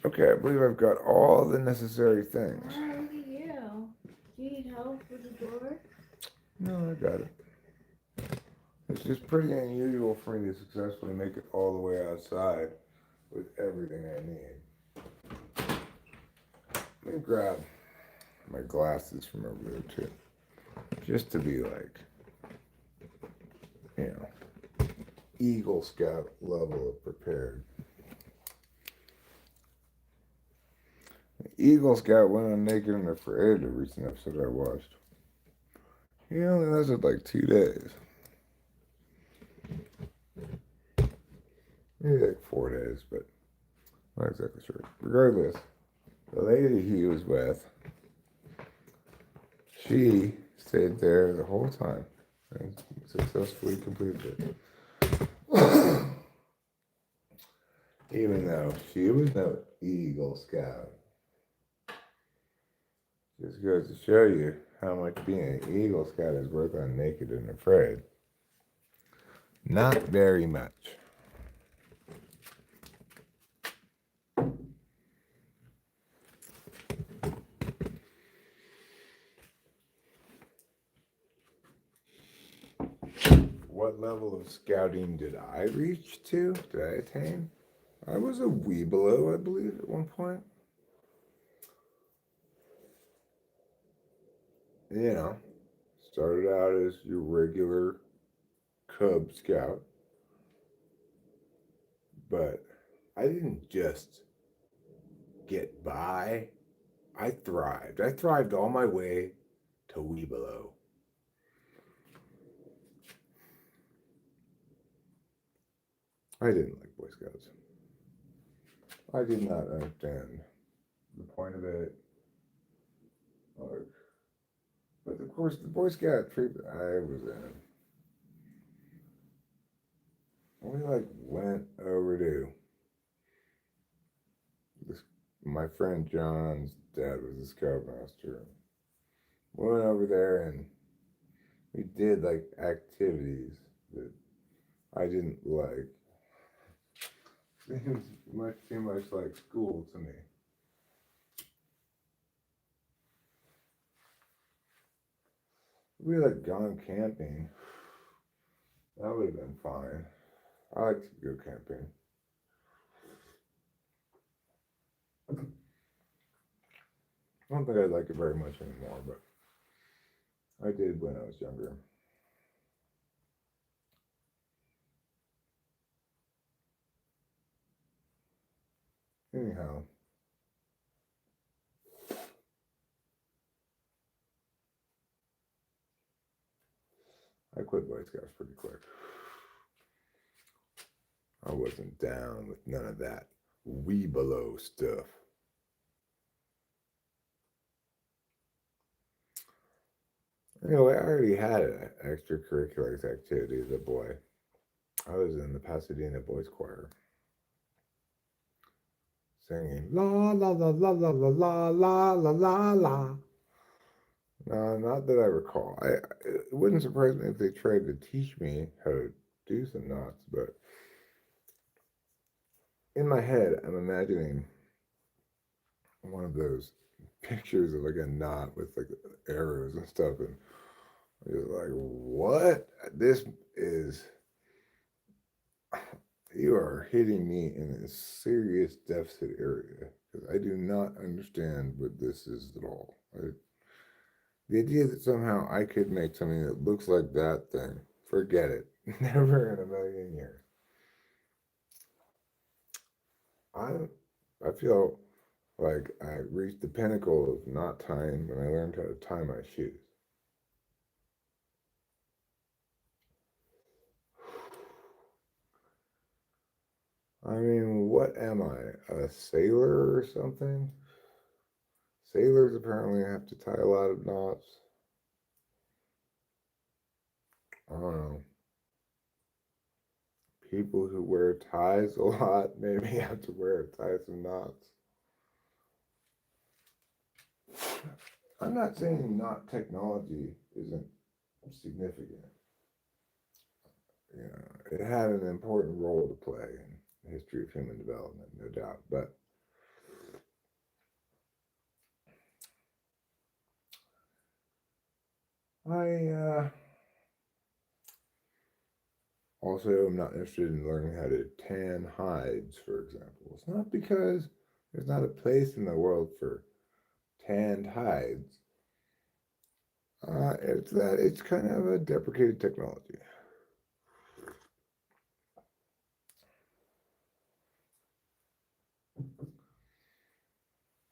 Okay, I believe I've got all the necessary things. Wow, look at you. Do you need help with the door? No, I got it. It's just pretty unusual for me to successfully make it all the way outside with everything I need. Let me grab my glasses from over there too. Just to be like, Eagle Scout level of prepared. Eagle Scout went on Naked and Afraid, a recent episode I watched. He only lasted like 2 days. Maybe like 4 days, but not exactly sure. Regardless, the lady he was with, she stayed there the whole time and successfully completed it. Even though she was no Eagle Scout. Just goes to show you how much being an Eagle Scout is worth on Naked and Afraid. Not very much. What level of scouting did I reach to? Did I attain? I was a wee below, I believe, at one point. Started out as your regular Cub Scout. But I didn't just get by. I thrived. I thrived all my way to wee below. I didn't like Boy Scouts. I did not understand the point of it. But of course, the Boy Scout troop I was in, we went over to this. My friend John's dad was a scoutmaster. We went over there and we did activities that I didn't like. Seems much too much like school to me. We gone camping. That would have been fine. I like to go camping. I don't think I like it very much anymore, but I did when I was younger. Anyhow, I quit Boy Scouts pretty quick. I wasn't down with none of that below stuff. Anyway, I already had an extracurricular activity as a boy. I was in the Pasadena Boys Choir, singing la la la la la la la la la la la. No, not that I recall. It wouldn't surprise me if they tried to teach me how to do some knots, but in my head, I'm imagining one of those pictures of like a knot with like arrows and stuff, and you're like, what? This is, you are hitting me in a serious deficit area because I do not understand what this is at all. The idea that somehow I could make something that looks like that thing, forget it. Never in a million years. I I feel like I reached the pinnacle of knot tying when I learned how to tie my shoes. I mean, what am I? A sailor or something? Sailors apparently have to tie a lot of knots. I don't know. People who wear ties a lot maybe have to tie some knots. I'm not saying knot technology isn't significant. You know, it had an important role to play in the history of human development, no doubt. But I also am not interested in learning how to tan hides, for example. It's not because there's not a place in the world for tanned hides. It's that it's kind of a deprecated technology.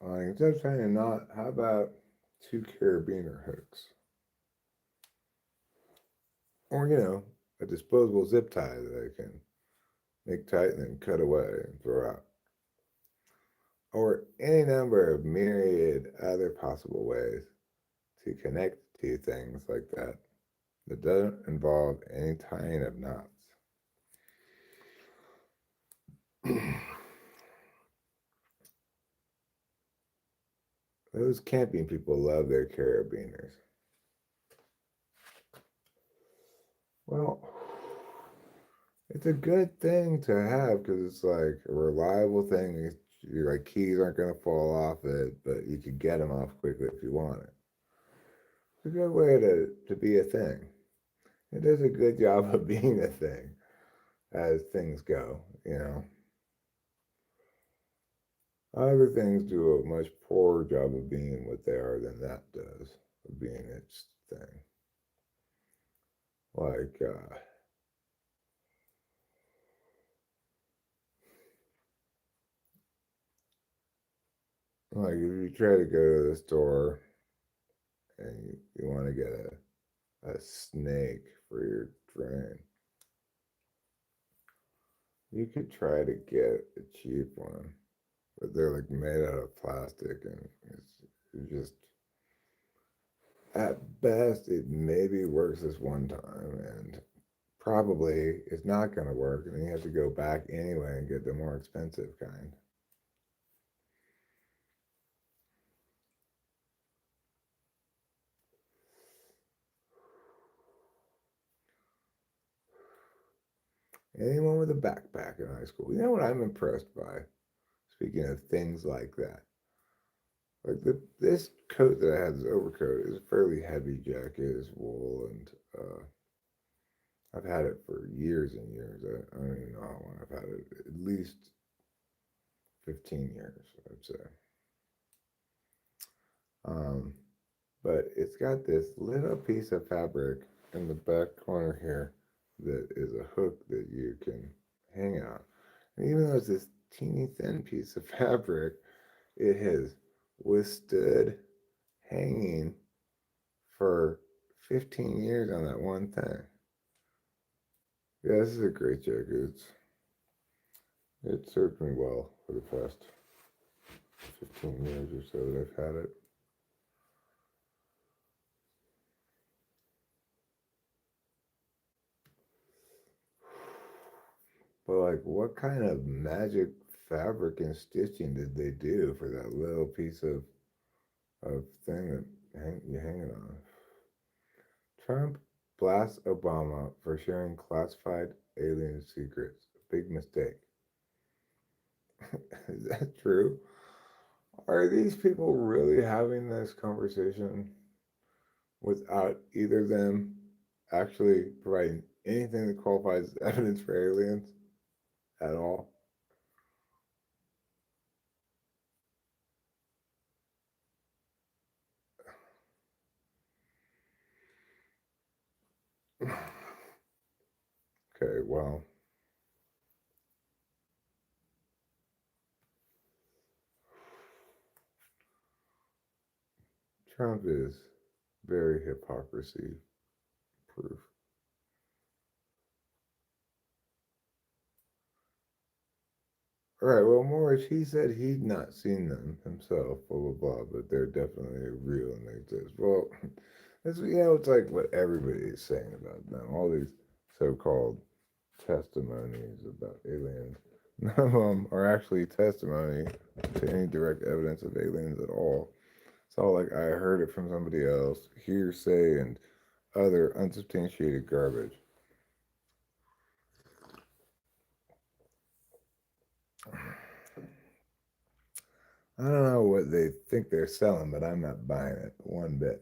Instead of tying a knot, how about 2 carabiner hooks? Or, a disposable zip tie that I can make tight and then cut away and throw out. Or any number of myriad other possible ways to connect to things like that doesn't involve any tying of knots. Those camping people love their carabiners. Well, it's a good thing to have because it's like a reliable thing. Your like keys aren't going to fall off it, but you can get them off quickly if you want it. It's a good way to be a thing. It does a good job of being a thing as things go. Other things do a much poorer job of being what they are than that does, of being its thing. Like if you try to go to the store and you want to get a snake for your drain, you could try to get a cheap one, but they're like made out of plastic and it's just, at best, it maybe works this one time and probably it's not going to work, and then you have to go back anyway and get the more expensive kind. Anyone with a backpack in high school, you know what I'm impressed by? Speaking of things like that, like this coat that I have, this overcoat, is a fairly heavy jacket. It's wool, and I've had it for years and years. I don't even know how long I've had it. At least 15 years, I'd say. Um, but it's got this little piece of fabric in the back corner here that is a hook that you can hang out. And even though it's this teeny thin piece of fabric, it has withstood hanging for 15 years on that one thing. Yeah, this is a great jacket. It served me well for the past 15 years or so that I've had it. But like, what kind of magic fabric and stitching did they do for that little piece of thing that you hang it on? Trump blasts Obama for sharing classified alien secrets. Big mistake. Is that true? Are these people really having this conversation without either of them actually providing anything that qualifies as evidence for aliens at all? Okay, well, Trump is very hypocrisy proof. All right, well, Morris, he said he'd not seen them himself, blah, blah, blah, but they're definitely real and they exist. Well, it's, it's like what everybody is saying about them. All these so called testimonies about aliens. None of them are actually testimony to any direct evidence of aliens at all. It's all like I heard it from somebody else, hearsay, and other unsubstantiated garbage. I don't know what they think they're selling, but I'm not buying it one bit.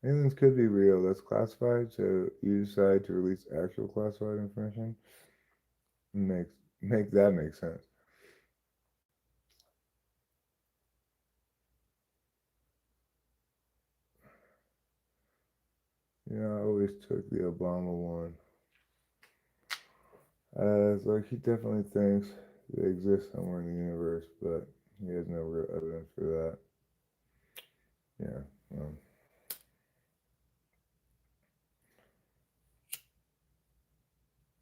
Aliens could be real. That's classified, so you decide to release actual classified information. Make that make sense. I always took the Obama one. It's like he definitely thinks they exist somewhere in the universe, but he has no real evidence for that. Yeah.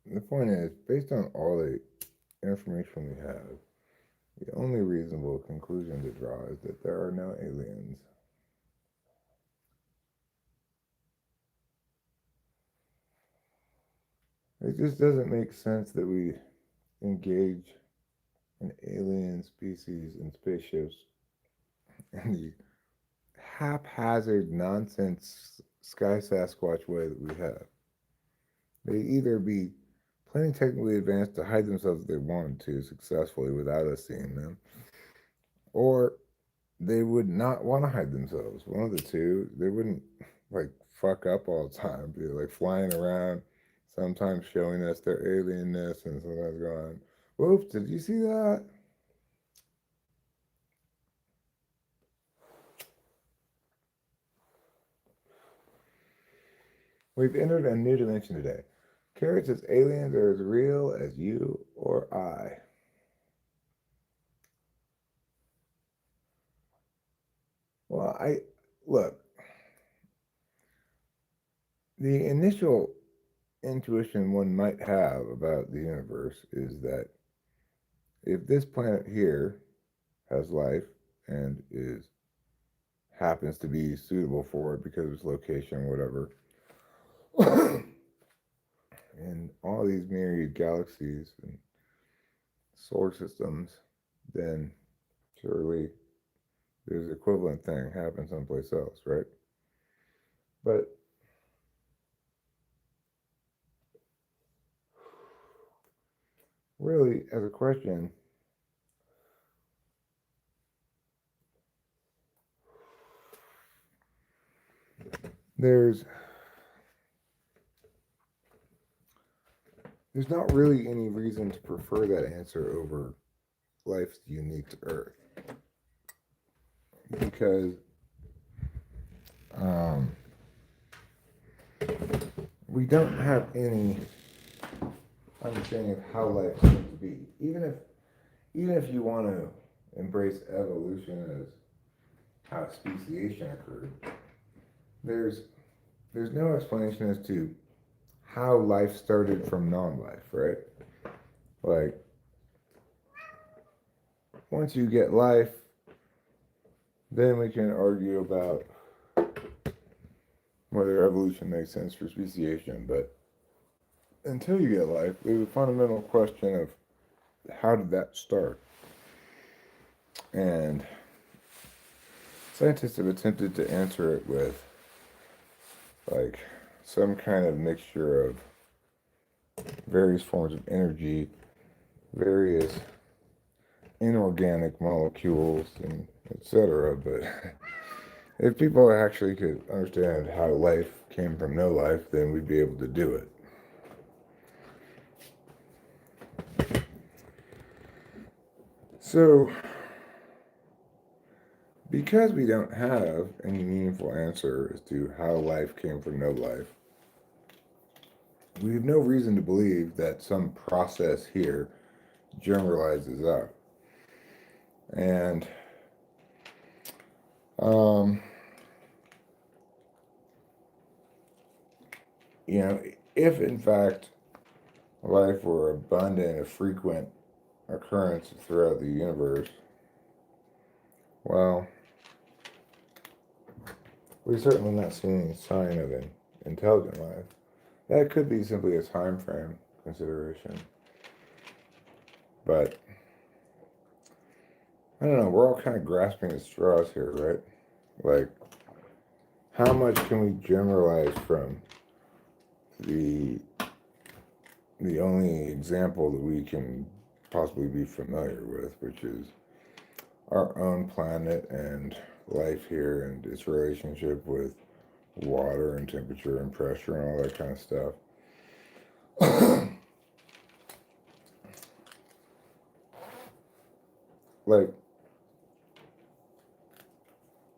The point is, based on all the information we have, the only reasonable conclusion to draw is that there are no aliens. It just doesn't make sense that we engage an alien species in spaceships in the haphazard nonsense sky Sasquatch way that we have. They either be plenty technically advanced to hide themselves if they wanted to successfully without us seeing them, or they would not want to hide themselves. One of the two. They wouldn't like fuck up all the time, be like flying around, sometimes showing us their alienness and sometimes going, "Whoops, did you see that?" We've entered a new dimension today. Carrot says aliens are as real as you or I. Well, I look, the initial intuition one might have about the universe is that if this planet here has life and is happens to be suitable for it because of its location or whatever, in all these myriad galaxies and solar systems, then surely there's equivalent thing happen someplace else, right? But really, as a question, there's there's not really any reason to prefer that answer over life's unique to Earth. Because we don't have any understanding of how life came to be. Even if you want to embrace evolution as how speciation occurred, there's no explanation as to how life started from non-life, right? Like, once you get life, then we can argue about whether evolution makes sense for speciation. But until you get life, there's a fundamental question of how did that start? And scientists have attempted to answer it with, like, some kind of mixture of various forms of energy, various inorganic molecules, and etc. But if people actually could understand how life came from no life, then we'd be able to do it. So, because we don't have any meaningful answer as to how life came from no life, we have no reason to believe that some process here generalizes out. And if in fact life were abundant, a frequent occurrence throughout the universe, well, we've certainly not seen any sign of an intelligent life. That could be simply a time frame consideration. But I don't know, we're all kind of grasping at straws here, right? Like, how much can we generalize from the only example that we can possibly be familiar with, which is our own planet and life here and its relationship with water and temperature and pressure and all that kind of stuff. Like,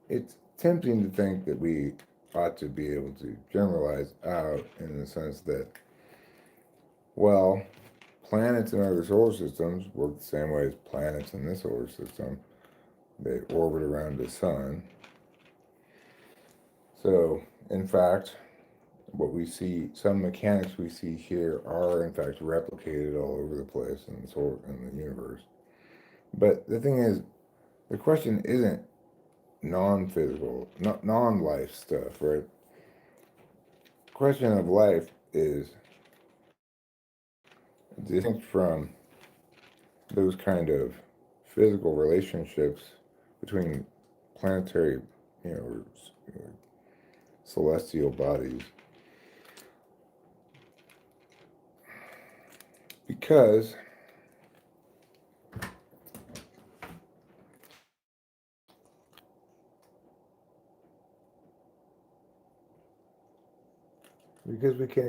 it's tempting to think that we ought to be able to generalize out in the sense that, well, planets in other solar systems work the same way as planets in this solar system. They orbit around the sun. So, in fact, what we see, some mechanics we see here are in fact replicated all over the place in the universe. But the thing is, the question isn't non-physical, non-life stuff, right? The question of life is distinct from those kind of physical relationships between planetary, or celestial bodies. Because we can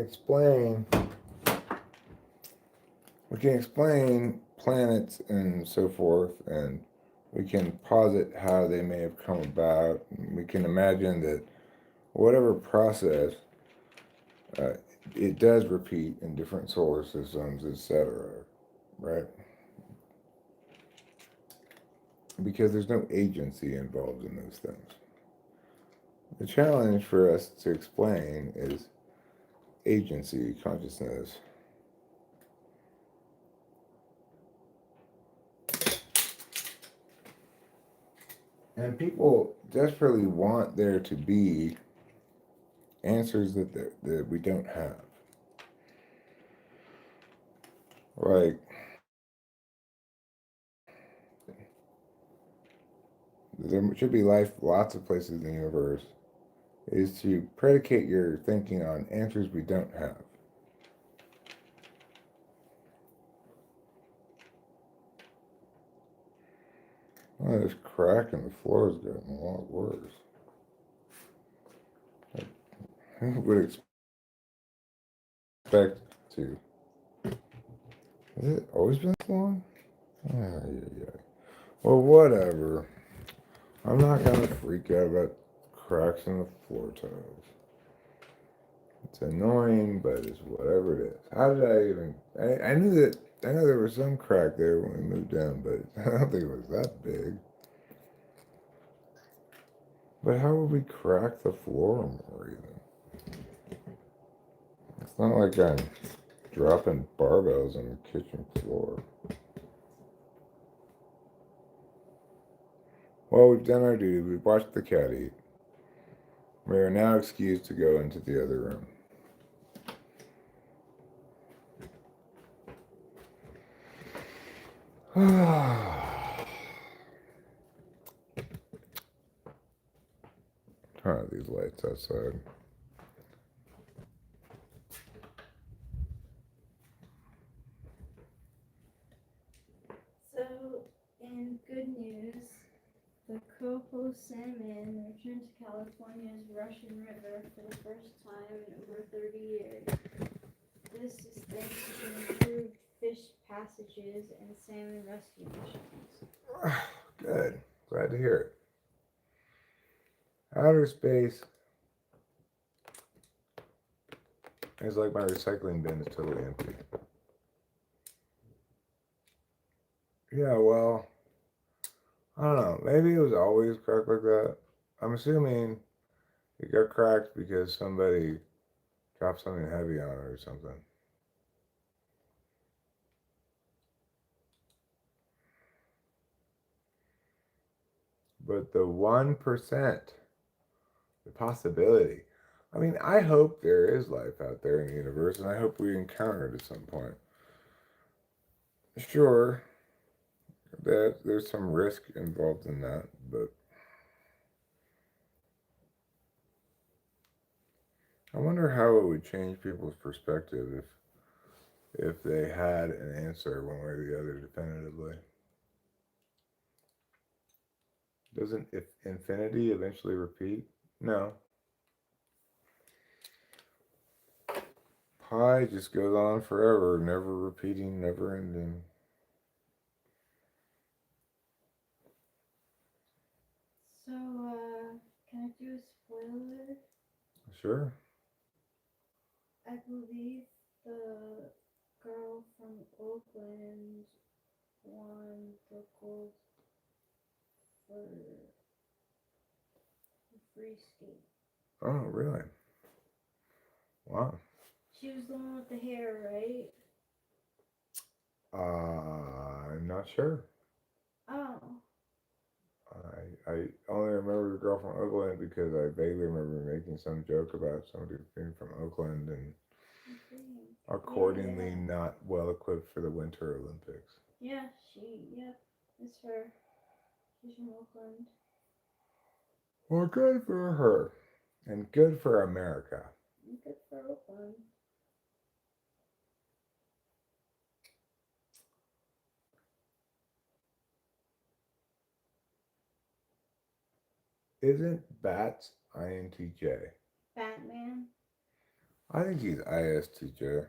explain planets and so forth, and we can posit how they may have come about. We can imagine that whatever process, it does repeat in different solar systems, etc. Right? Because there's no agency involved in those things. The challenge for us to explain is agency, consciousness. And people desperately want there to be answers that we don't have. Like, there should be life lots of places in the universe, is to predicate your thinking on answers we don't have. Oh, this crack in the floor is getting a lot worse. I would expect to. Has it always been this long? Yeah, yeah. Well, whatever. I'm not gonna freak out about cracks in the floor tiles. It's annoying, but it's whatever it is. How did I even? I knew that. I know there was some crack there when we moved down, but I don't think it was that big. But how would we crack the floor more even? It's not like I'm dropping barbells on the kitchen floor. Well, we've done our duty. We've watched the cat eat. We are now excused to go into the other room. Turn on these lights outside. So, in good news, the coho salmon returned to California's Russian River for the first time in over 30 years. This is thanks to improved fish passages and salmon rescue missions. Good. Glad to hear it. Outer space is like my recycling bin is totally empty. Yeah, well, I don't know. Maybe it was always cracked like that. I'm assuming it got cracked because somebody dropped something heavy on it or something. But the 1%, the possibility. I mean, I hope there is life out there in the universe, and I hope we encounter it at some point. Sure, that there's some risk involved in that, but I wonder how it would change people's perspective if they had an answer one way or the other definitively. Doesn't if infinity eventually repeat? No. Pi just goes on forever, never repeating, never ending. So, can I do a spoiler? Sure. I believe the girl from Oakland won the gold for the free skate. Oh, really? Wow. She was the one with the hair, right? I'm not sure. Oh. I only remember the girl from Oakland because I vaguely remember making some joke about somebody being from Oakland and accordingly not well equipped for the Winter Olympics. Yeah, it's her. She's from Oakland. Well, good for her. And good for America. Good for Oakland. Isn't Bats INTJ? Batman? I think he's ISTJ.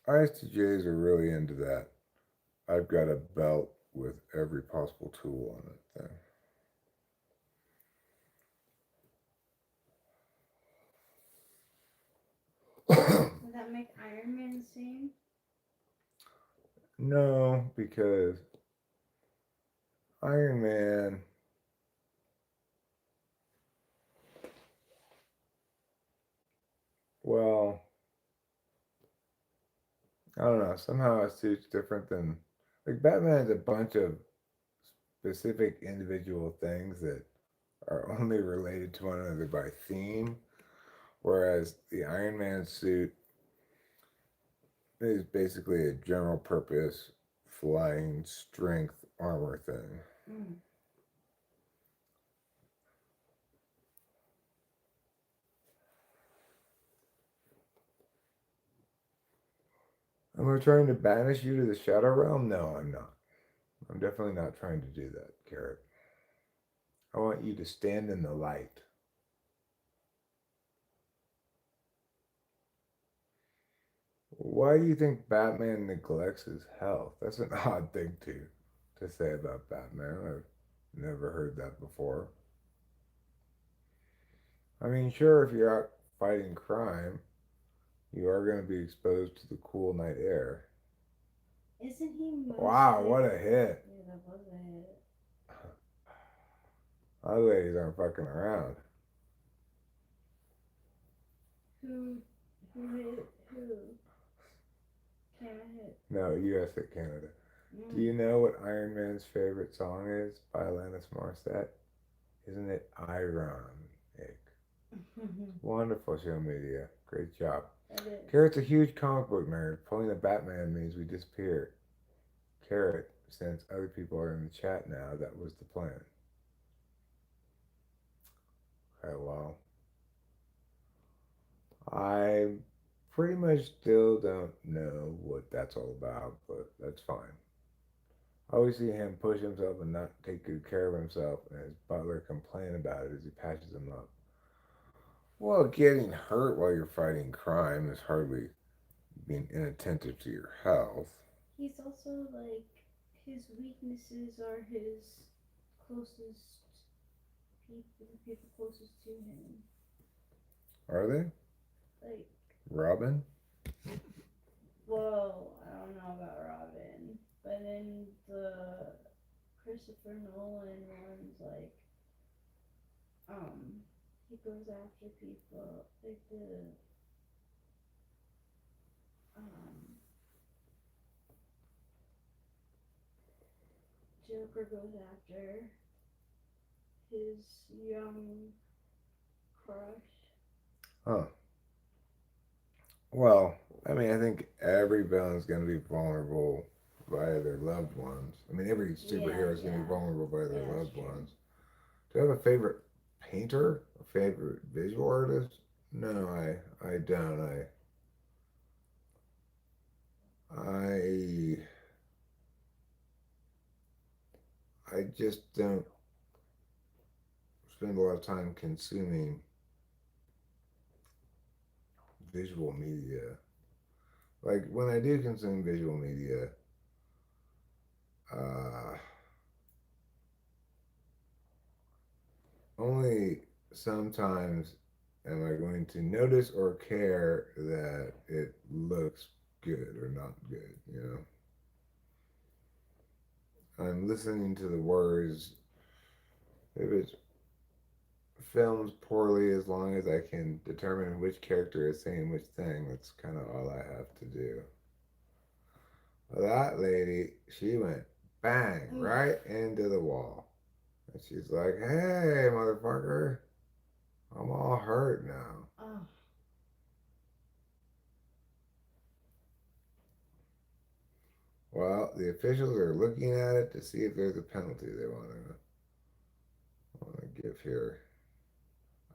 ISTJs are really into that. I've got a belt with every possible tool on it thing. Would that make Iron Man the same? No, because Iron Man. Well, I don't know. Somehow a suit's different than like Batman's a bunch of specific individual things that are only related to one another by theme, whereas the Iron Man suit is basically a general purpose flying strength armor thing. Mm. Am I trying to banish you to the shadow realm? No, I'm not. I'm definitely not trying to do that, Carrot. I want you to stand in the light. Why do you think Batman neglects his health? That's an odd thing to say about Batman. I've never heard that before. I mean, sure, if you're out fighting crime, you are going to be exposed to the cool night air. Isn't he mostly? Wow, what a hit! Yeah, that was a hit. Other ladies aren't fucking around. Who? Who hit who? Canada hit. No, U.S. hit Canada. Mm. Do you know what Iron Man's favorite song is by Alanis Morissette? Isn't it Ironic? Wonderful show media. Great job. Carrot's a huge comic book nerd. Pulling a Batman means we disappear. Carrot, since other people are in the chat now, that was the plan. Okay, well, I pretty much still don't know what that's all about, but that's fine. I always see him push himself and not take good care of himself, and his butler complain about it as he patches him up. Well, getting hurt while you're fighting crime is hardly being inattentive to your health. He's also like, his weaknesses are his closest people, the people closest to him. Are they? Like Robin? Well, I don't know about Robin, but in the Christopher Nolan ones, like, he goes after people, like Joker goes after his young crush. Huh. Well, I mean, I think every villain's going to be vulnerable via their loved ones. I mean, every superhero is going to be vulnerable by their loved ones. Do you have a favorite painter? A favorite visual artist? No, I don't. I just don't spend a lot of time consuming visual media. Like when I do consume visual media, uh, only sometimes am I going to notice or care that it looks good or not good, you know? I'm listening to the words. If it's filmed poorly, as long as I can determine which character is saying which thing, that's kind of all I have to do. Well, that lady, she went bang right into the wall. And she's like, hey, motherfucker, I'm all hurt now. Oh. Well, the officials are looking at it to see if there's a penalty they want to give here.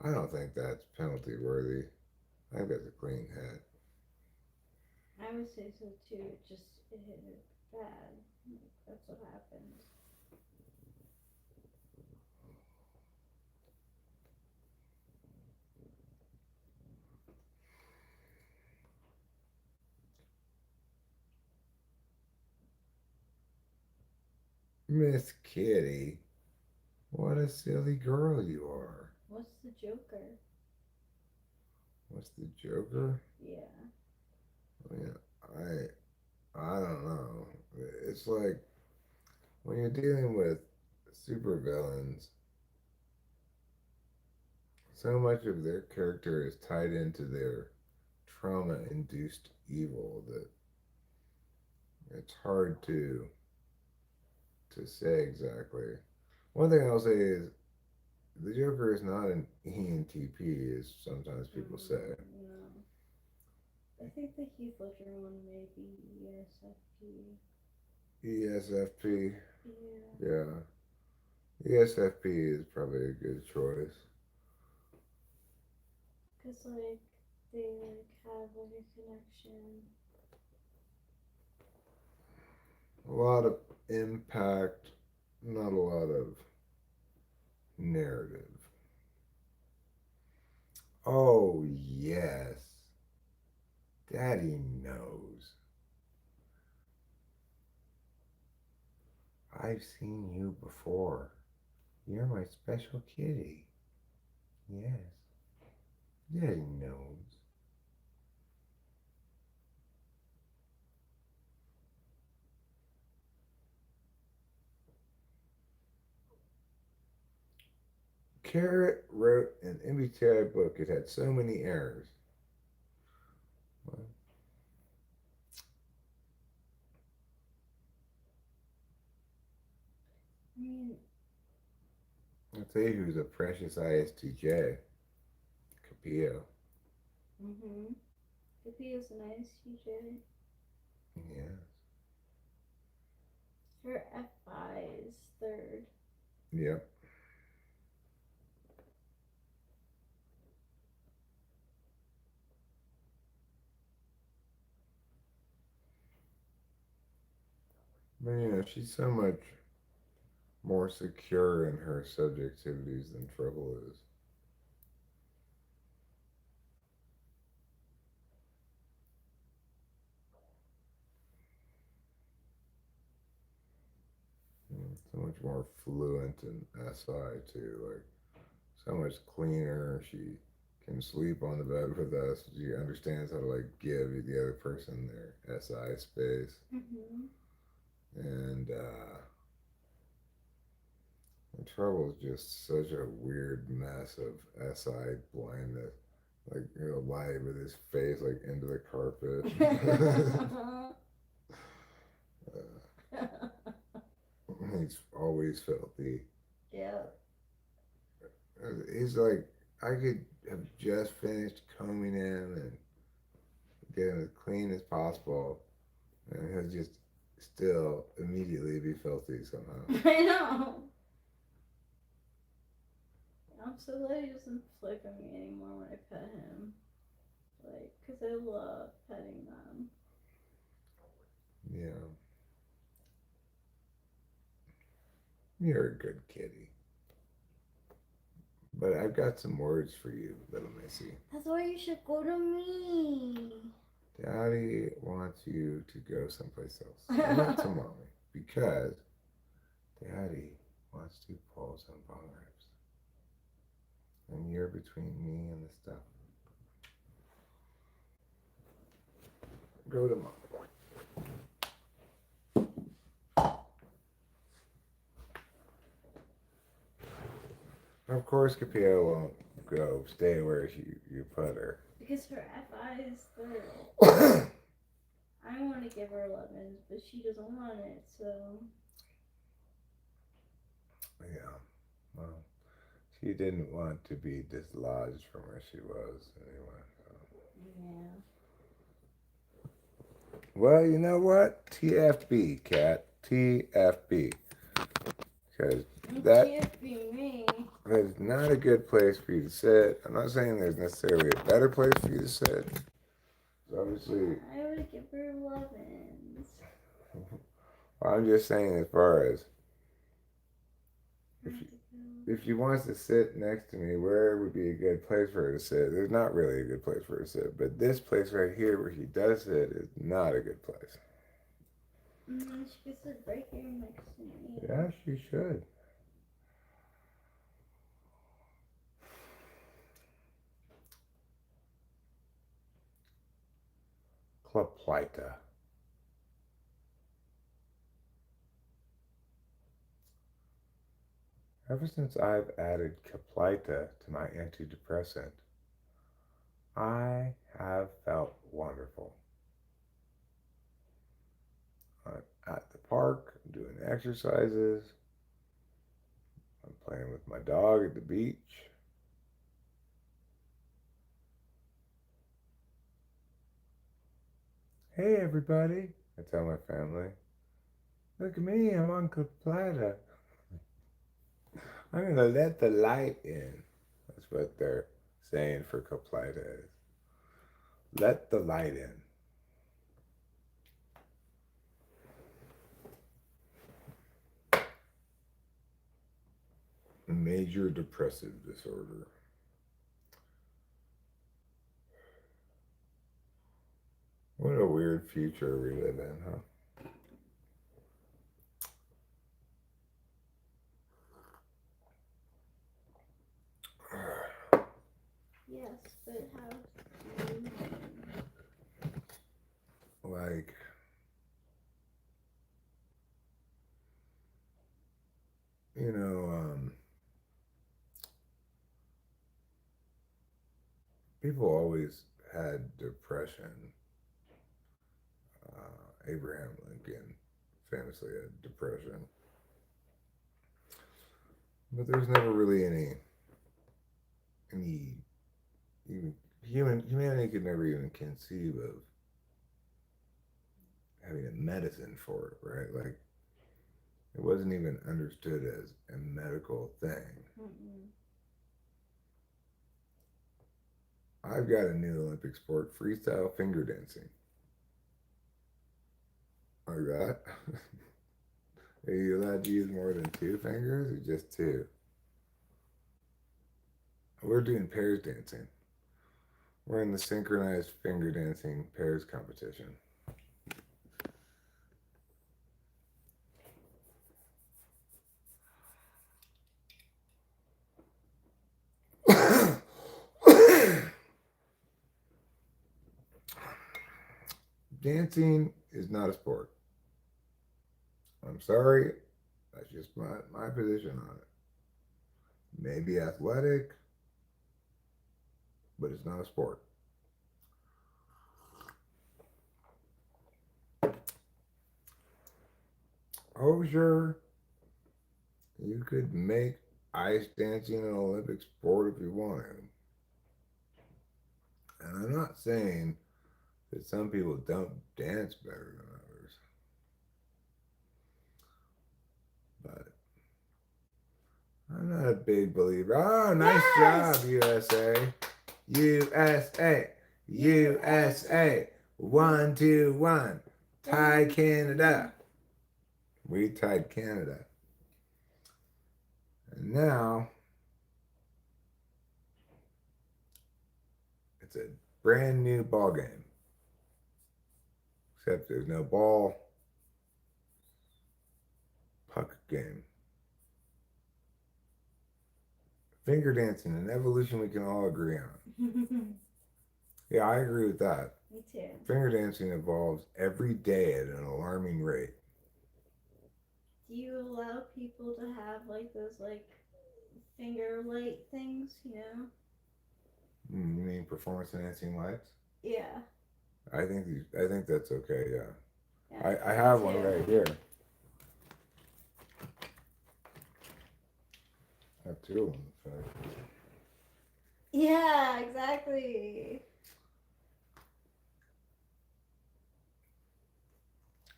I don't think that's penalty worthy. I think that's a clean hit. I would say so too. It hit it bad. That's what happened. Miss Kitty, what a silly girl you are. What's the Joker? What's the Joker? Yeah. I mean, I don't know. It's like when you're dealing with supervillains, so much of their character is tied into their trauma-induced evil that it's hard to say exactly. One thing I'll say is the Joker is not an ENTP, as sometimes people say. No. I think the Heath Ledger one may be ESFP. ESFP? Yeah. Yeah. ESFP is probably a good choice. Because, like, they, like, have, like, a connection. A lot of impact, not a lot of narrative. Oh, yes. Daddy knows. I've seen you before. You're my special kitty. Yes. Daddy knows. Carrot wrote an MBTI book. It had so many errors. Well, I mean, I'll tell you who's a precious ISTJ. Capio. Capio's an ISTJ. Yes. Her FI is 3rd. Yep. But she's so much more secure in her subjectivities than Trouble is. So much more fluent in SI too. Like so much cleaner. She can sleep on the bed with us. She understands how to like give the other person their SI space. And Trouble is just such a weird mess of SI blindness. Like lie with his face like into the carpet. He's always filthy. Yeah. He's like, I could have just finished combing him and get him as clean as possible, and he'll just still immediately be filthy somehow. I know. I'm so glad he doesn't flick at me anymore when I pet him. Like, because I love petting them. Yeah. You're a good kitty. But I've got some words for you, little Missy. That's why you should go to me. Daddy wants you to go someplace else. Not to mommy. Because Daddy wants to pull some bong rips. And you're between me and the stuff. Go to mom. Of course, Capio won't go stay where you put her. Because her FI is 3rd. I want to give her 11s, but she doesn't want it, so. Yeah. Well, she didn't want to be dislodged from where she was anyway. So. Yeah. Well, you know what? TFB, cat. TFB. Because that is not a good place for you to sit. I'm not saying there's necessarily a better place for you to sit. Obviously, I would give her 11s. Well, I'm just saying, as far as if she wants to sit next to me, where would be a good place for her to sit? There's not really a good place for her to sit, but this place right here where she does sit is not a good place. She could sit right here next to me. Yeah, she should. Claplita. Ever since I've added Caplita to my antidepressant, I have felt wonderful. I'm at the park, I'm doing exercises, I'm playing with my dog at the beach. Hey everybody, I tell my family, look at me, I'm on Caplita. I'm going to let the light in. That's what they're saying for Caplita is. Let the light in. Major depressive disorder. future we live in, huh? Yes, but how do you... Like, you know, people always had depression. Abraham Lincoln famously had depression, but there's never really any even humanity could never even conceive of having a medicine for it, right? Like it wasn't even understood as a medical thing. Mm-mm. I've got a new Olympic sport: freestyle finger dancing. Like that. Are you allowed to use more than two fingers or just two? We're doing pairs dancing. We're in the synchronized finger dancing pairs competition. Dancing is not a sport. I'm sorry. That's just my position on it. Maybe athletic, but it's not a sport. Oh, sure. You could make ice dancing an Olympic sport if you wanted. And I'm not saying that some people don't dance better than others, but I'm not a big believer. Oh, nice Yes! job, USA. USA. USA. 1-2-1. Tie Canada. We tied Canada. And now it's a brand new ball game. Except there's no ball. Puck game. Finger dancing, an evolution we can all agree on. Yeah, I agree with that. Me too. Finger dancing evolves every day at an alarming rate. Do you allow people to have like those like finger light things, you know? You mean performance enhancing lights? Yeah. I think that's okay. Yeah. Yeah, I have me one too. right here. I have two of them, in fact. Yeah, exactly.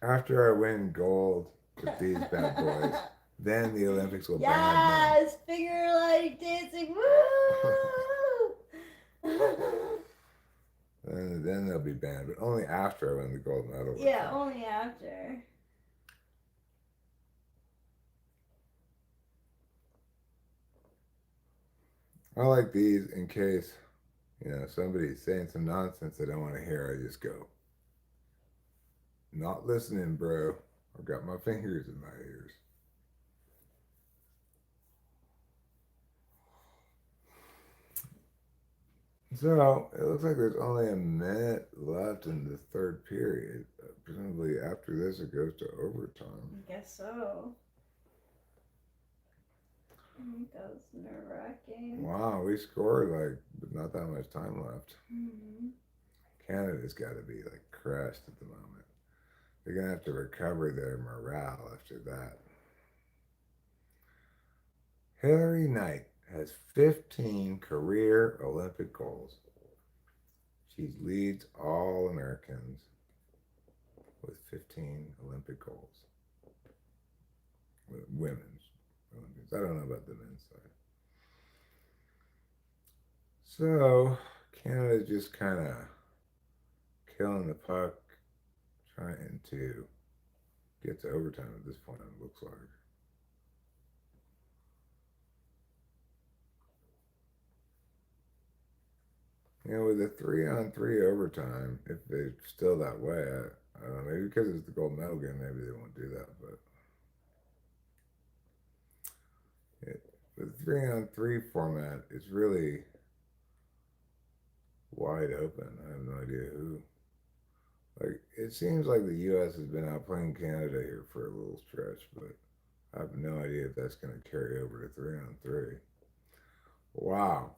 After I win gold with these bad boys, then the Olympics will ban them. Yes, finger light dancing. Woo! And then they'll be banned, but only after I win the gold medal. Yeah, only after. I like these in case, somebody's saying some nonsense I don't want to hear. I just go, not listening, bro. I've got my fingers in my ears. So it looks like there's only a minute left in the third period. Presumably after this it goes to overtime. I guess so. That was nerve-wracking. Wow, we scored but not that much time left. Mm-hmm. Canada's got to be crushed at the moment. They're gonna have to recover their morale after that. Hillary Knight has 15 career Olympic goals. She leads all Americans with 15 Olympic goals. Women's Olympics. I don't know about the men's side. So Canada's just kind of killing the puck, trying to get to overtime at this point, it looks like. With a 3-on-3 overtime, if they're still that way, I don't know, maybe because it's the gold medal game, maybe they won't do that, but with 3-on-3 format, it's really wide open. I have no idea who. Like, it seems like the U.S. has been outplaying Canada here for a little stretch, but I have no idea if that's going to carry over to 3-on-3. Wow.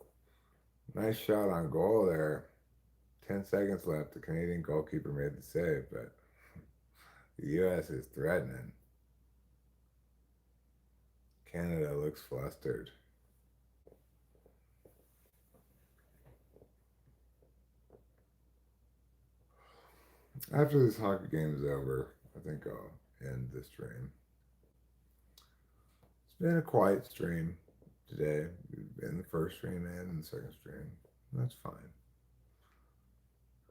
Nice shot on goal there. 10 seconds left. The Canadian goalkeeper made the save, but the U.S. is threatening. Canada looks flustered. After this hockey game is over, I think I'll end the stream. It's been a quiet stream today. In the first stream and in the second stream. That's fine.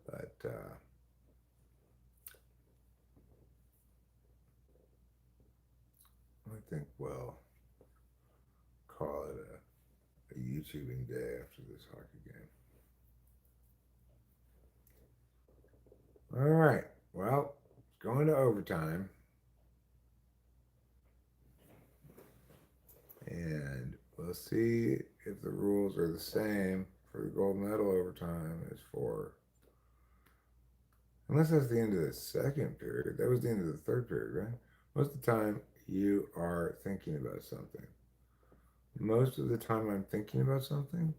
But I think we'll call it a YouTubing day after this hockey game. All right. Well, it's going to overtime. And we'll see if the rules are the same for the gold medal overtime as for. Unless that's the end of the second period. That was the end of the third period, right? Most of the time you are thinking about something. Most of the time I'm thinking about something.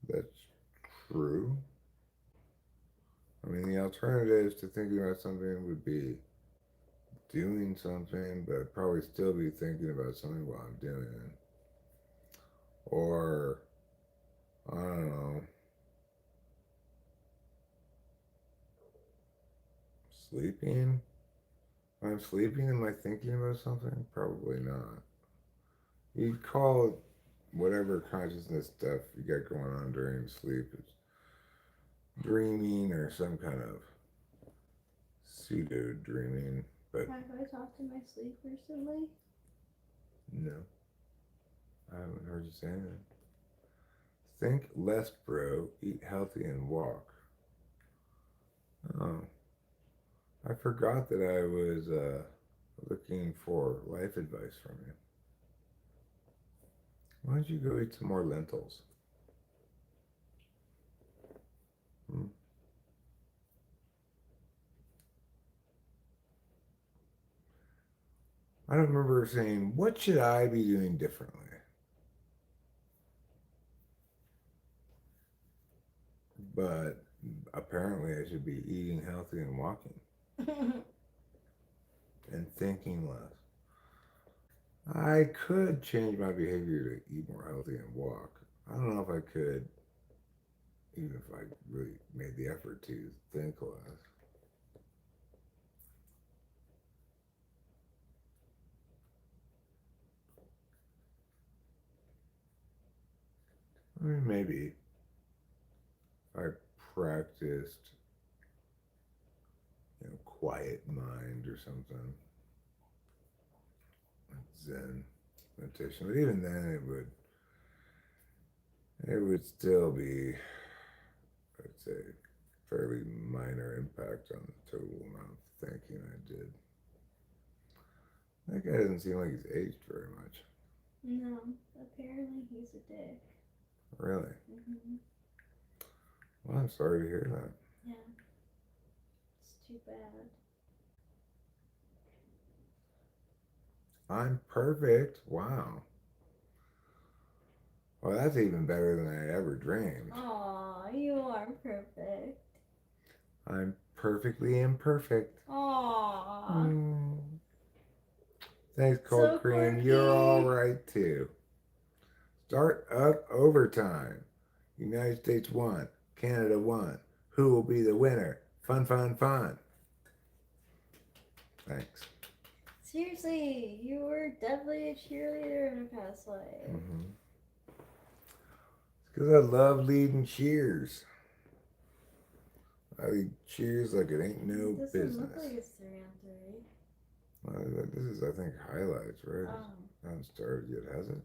That's true. I mean, the alternatives to thinking about something would be doing something, but I'd probably still be thinking about something while I'm doing it. Or, I don't know, sleeping. When I'm sleeping, am I thinking about something? Probably not. You'd call whatever consciousness stuff you got going on during sleep is dreaming or some kind of pseudo dreaming, but Have I talked to my sleep recently? no, I haven't heard you say anything. Think less, bro. Eat healthy and walk. Oh, I forgot that I was looking for life advice from you. Why don't you go eat some more lentils? Hmm? I don't remember saying, what should I be doing differently? But apparently I should be eating healthy and walking and thinking less. I could change my behavior to eat more healthy and walk. I don't know if I could, even if I really made the effort to think less. I mean, maybe if I practiced, quiet mind or something, like Zen meditation. But even then, it would still be, I'd say, fairly minor impact on the total amount of thinking I did. That guy doesn't seem like he's aged very much. No, apparently he's a dick. Really? Mm-hmm. Well, I'm sorry to hear that. Yeah. It's too bad. I'm perfect. Wow. Well, that's even better than I ever dreamed. Aw, you are perfect. I'm perfectly imperfect. Aw. Mm. Thanks, Cold So Cream. quirky. You're all right, too. Start up overtime. United States won. Canada won. Who will be the winner? Fun, fun, fun. Thanks. Seriously, you were definitely a cheerleader in a past life. Mm-hmm. It's because I love leading cheers. I lead cheers like it ain't no It doesn't business. look like it's 3-on-3. This is, I think, highlights, right? Oh. It hasn't started yet, has it?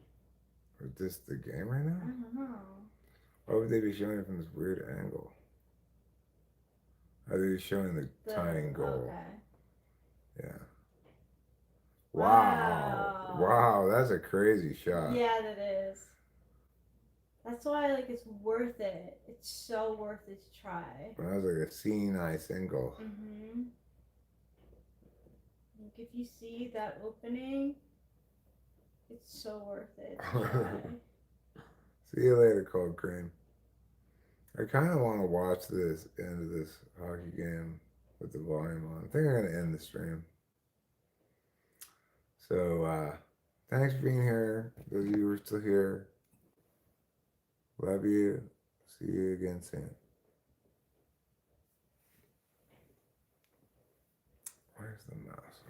Or is this the game right now? I don't know. Why would they be showing it from this weird angle? Oh, they're showing the tying goal. Okay. Yeah. Wow. Wow, that's a crazy shot. Yeah, that is. That's why, like, it's worth it. It's so worth it to try. That was like a seeing eye single. Mm-hmm. Like, if you see that opening, it's so worth it to try. See you later, Cold Cream. I kind of want to watch this end of this hockey game with the volume on. I think I'm going to end the stream. So, thanks for being here. Those of you who are still here, love you. See you again soon. Where's the mouse?